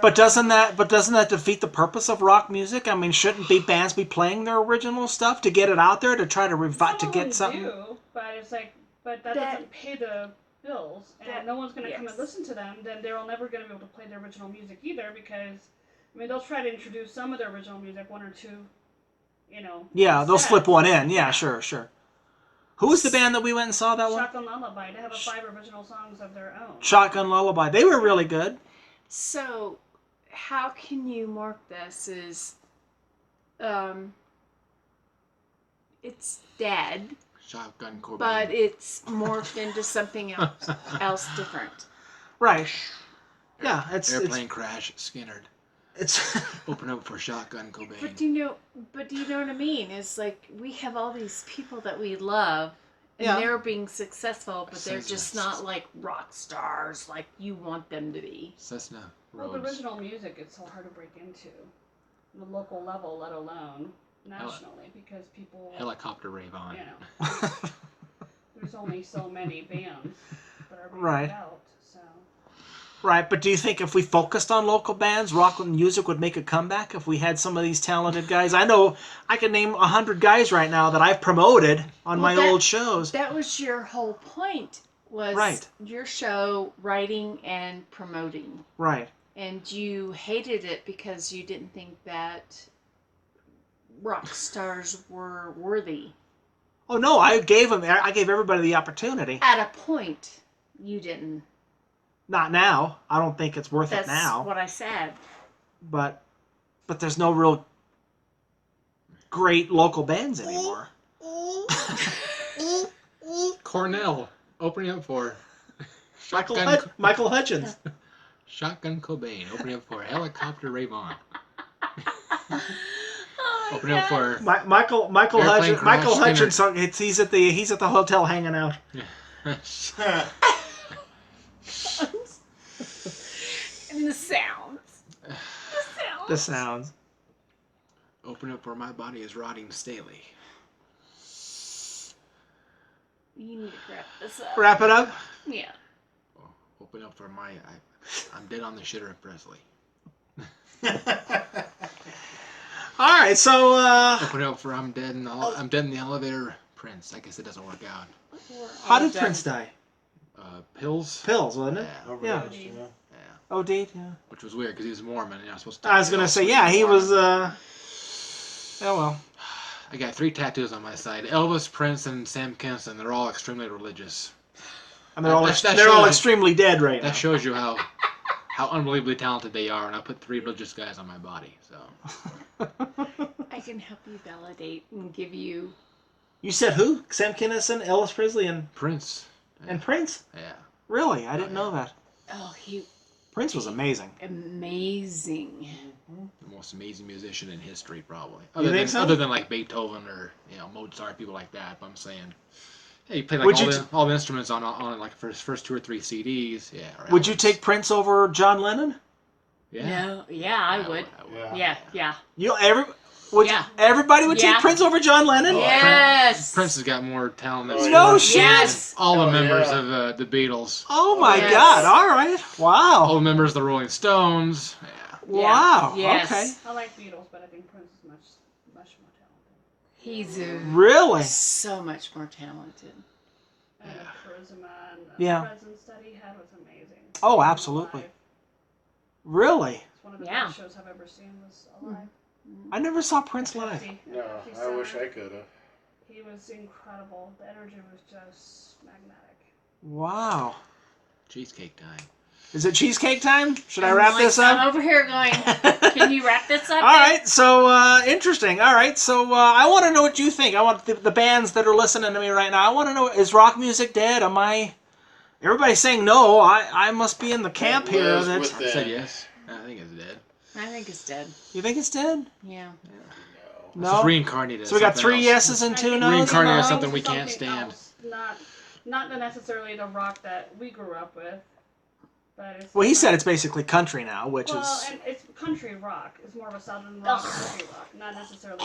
But doesn't that defeat the purpose of rock music? I mean, shouldn't bands be playing their original stuff to get it out there, to try to get something? Do, but it's like, that doesn't pay the bills, and no one's going to come and listen to them. Then they're never going to be able to play their original music either, because I mean, they'll try to introduce some of their original music, one or two, Yeah, they'll slip one in. Yeah, sure. Who was the band that we went and saw that one? Shotgun Lullaby. They have 5 original songs of their own. Shotgun Lullaby. They were really good. So, how can you mark this as, it's dead. Shotgun Cobain. But it's morphed into something else different. Right. Yeah, Airplane crash, Skinnerd. It's open up for Shotgun Cobain. But do you know what I mean? It's like we have all these people that we love, and they're being successful, but they're just not like rock stars like you want them to be. Cessna Rhodes. Well, the original music is so hard to break into, the local level, let alone nationally, because people. Helicopter Rave On. There's only so many bands that are being right. out. Right, but do you think if we focused on local bands, rock music would make a comeback if we had some of these talented guys? I know I can name 100 guys right now that I've promoted on my old shows. That was your whole point, was your show writing and promoting. Right. And you hated it because you didn't think that rock stars were worthy. Oh, no, I gave everybody the opportunity. At a point, you didn't. Not now. I don't think it's worth it now. That's what I said. But there's no real great local bands anymore. Cornell opening up for Michael Hutchins. Shotgun Cobain opening up for Helicopter Rave On. Opening up for Michael Hutchins. He's at the hotel hanging out. And the sounds. The sounds. Open up where my body is rotting Staley. You need to wrap this up. Wrap it up? Yeah. Open up for I'm dead on the shitter of Presley. All right, so open up for I'm dead in the elevator, Prince. I guess it doesn't work out. How did Prince die? Pills, wasn't it? Yeah. OD'd, yeah. Which was weird because he was Mormon. And I was supposed to. I was gonna say, he was. Oh well. I got 3 tattoos on my side: Elvis, Prince, and Sam Kinison. They're all extremely religious. And they're all extremely dead right now. That shows you how unbelievably talented they are. And I put 3 religious guys on my body, so. I can help you validate and give you. You said who? Sam Kinison, Elvis Presley, and Prince. Yeah. And Prince? Yeah. Really? I didn't know that. Oh, Prince was amazing. Amazing. The most amazing musician in history, probably. Other than like Beethoven or Mozart, people like that. But I'm saying, he played like all the instruments on like first 2 or 3 CDs. Yeah. Would you take Prince over John Lennon? Yeah. No. Yeah, I would. Yeah. Everybody would take Prince over John Lennon? Yes. Prince has got more talent than all the members of the Beatles. Oh my God! All right. Wow. All the members of the Rolling Stones. Yeah. Wow. Yes. Okay. I like Beatles, but I think Prince is much more talented. He's really so much more talented. And the charisma and the presence that he had was amazing. Oh, absolutely. Really? It's one of the best shows I've ever seen was alive. I never saw Prince live. No, I wish I could have. He was incredible. The energy was just magnetic. Wow. Cheesecake time. Is it cheesecake time? Should I wrap this up? I'm over here going, can you wrap this up? All right, so interesting. All right, so I want to know what you think. I want the bands that are listening to me right now. I want to know, is rock music dead? Everybody's saying no. I must be in the camp here. I said yes. I think it's dead. I think it's dead. You think it's dead? Yeah. No. It's reincarnated. So we got 3 yeses and 2 no's. Reincarnated as something we can't stand. Else. Not necessarily the rock that we grew up with. But it's Well, he said it's basically country now, which is... and it's country rock. It's more of a southern rock, country rock, not necessarily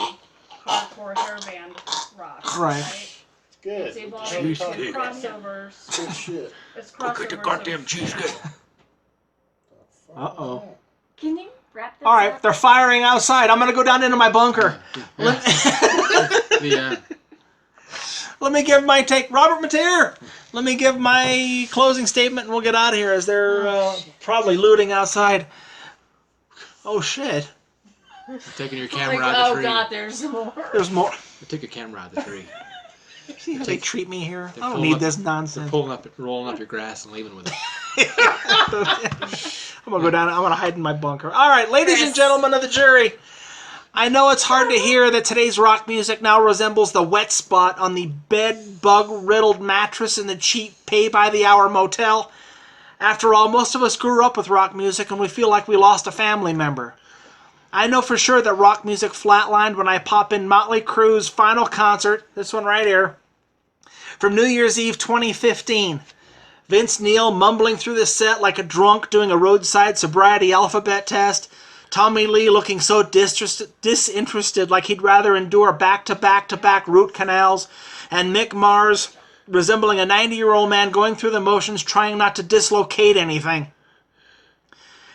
hardcore hair band rock. Right. It's good. It's evolved into crossovers. Good shit. It's crossovers. Get your goddamn cheesecake. Uh-oh. Can you wrap this All right, up? they're firing outside. I'm going to go down into my bunker. Let me give my take. Robert Mateer, let me give my closing statement and we'll get out of here as they're probably looting outside. Oh, shit. They're taking your camera out of the tree. Oh, God, there's more. There's more. They took your camera out of the tree. See how they treat me here? I don't pulling need up- this They're nonsense. rolling up your grass and leaving with it. I'm going to go down. I'm going to hide in my bunker. All right, ladies and gentlemen of the jury. I know it's hard to hear that today's rock music now resembles the wet spot on the bed-bug-riddled mattress in the cheap pay-by-the-hour motel. After all, most of us grew up with rock music and we feel like we lost a family member. I know for sure that rock music flatlined when I pop in Motley Crue's final concert, this one right here, from New Year's Eve 2015. Vince Neil mumbling through the set like a drunk doing a roadside sobriety alphabet test. Tommy Lee looking so disinterested like he'd rather endure back-to-back-to-back root canals. And Mick Mars resembling a 90-year-old man going through the motions trying not to dislocate anything.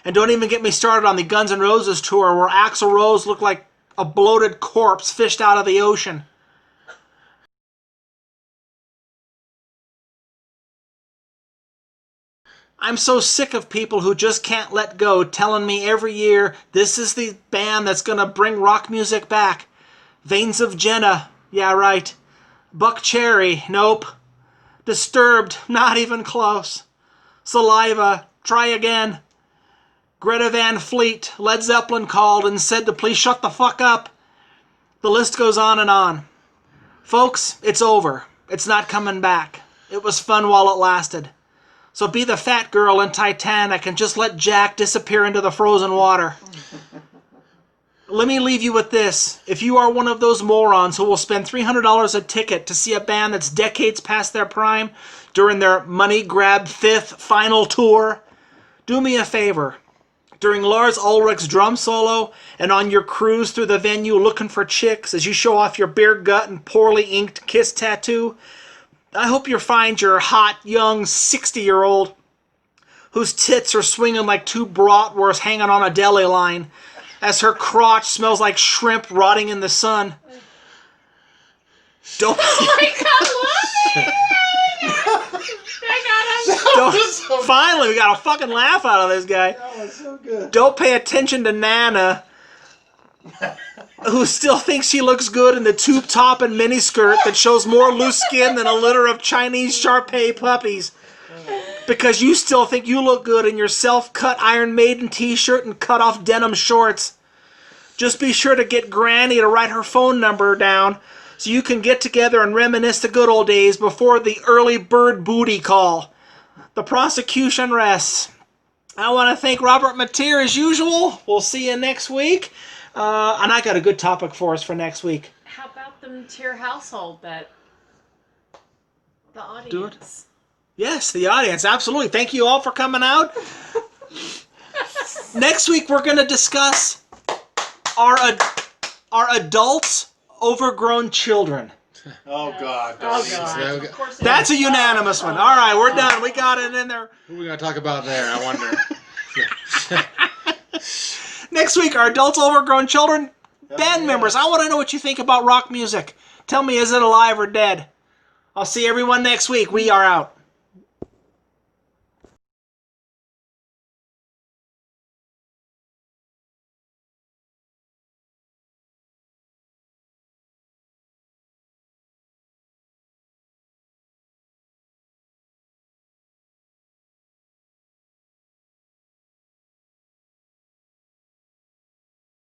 And don't even get me started on the Guns N' Roses tour where Axl Rose looked like a bloated corpse fished out of the ocean. I'm so sick of people who just can't let go telling me every year this is the band that's going to bring rock music back. Veins of Jenna, yeah right. Buck Cherry, nope. Disturbed, not even close. Saliva, try again. Greta Van Fleet, Led Zeppelin called and said to please shut the fuck up. The list goes on and on. Folks, it's over. It's not coming back. It was fun while it lasted. So be the fat girl in Titanic and just let Jack disappear into the frozen water. Let me leave you with this. If you are one of those morons who will spend $300 a ticket to see a band that's decades past their prime during their money grab 5th final tour, do me a favor. During Lars Ulrich's drum solo and on your cruise through the venue looking for chicks as you show off your beer gut and poorly inked kiss tattoo, I hope you find your hot, young 60-year-old whose tits are swinging like 2 bratwursts hanging on a deli line as her crotch smells like shrimp rotting in the sun. Don't... Oh my God, look! Finally, we got a fucking laugh out of this guy. That was so good. Don't pay attention to Nana, who still thinks she looks good in the tube top and miniskirt that shows more loose skin than a litter of Chinese Shar-Pei puppies. Because you still think you look good in your self-cut Iron Maiden t-shirt and cut-off denim shorts. Just be sure to get Granny to write her phone number down so you can get together and reminisce the good old days before the early bird booty call. The prosecution rests. I want to thank Robert Mateer as usual. We'll see you next week. And I got a good topic for us for next week. How about the Mateer household that the audience? Do it. Yes, the audience. Absolutely. Thank you all for coming out. Next week we're going to discuss our adults overgrown children. Oh, God. Oh, God. Of course That's a unanimous one. All right, we're done. We got it in there. Who are we going to talk about there, I wonder? Next week, our adults overgrown children band members. I want to know what you think about rock music. Tell me, is it alive or dead? I'll see everyone next week. We are out.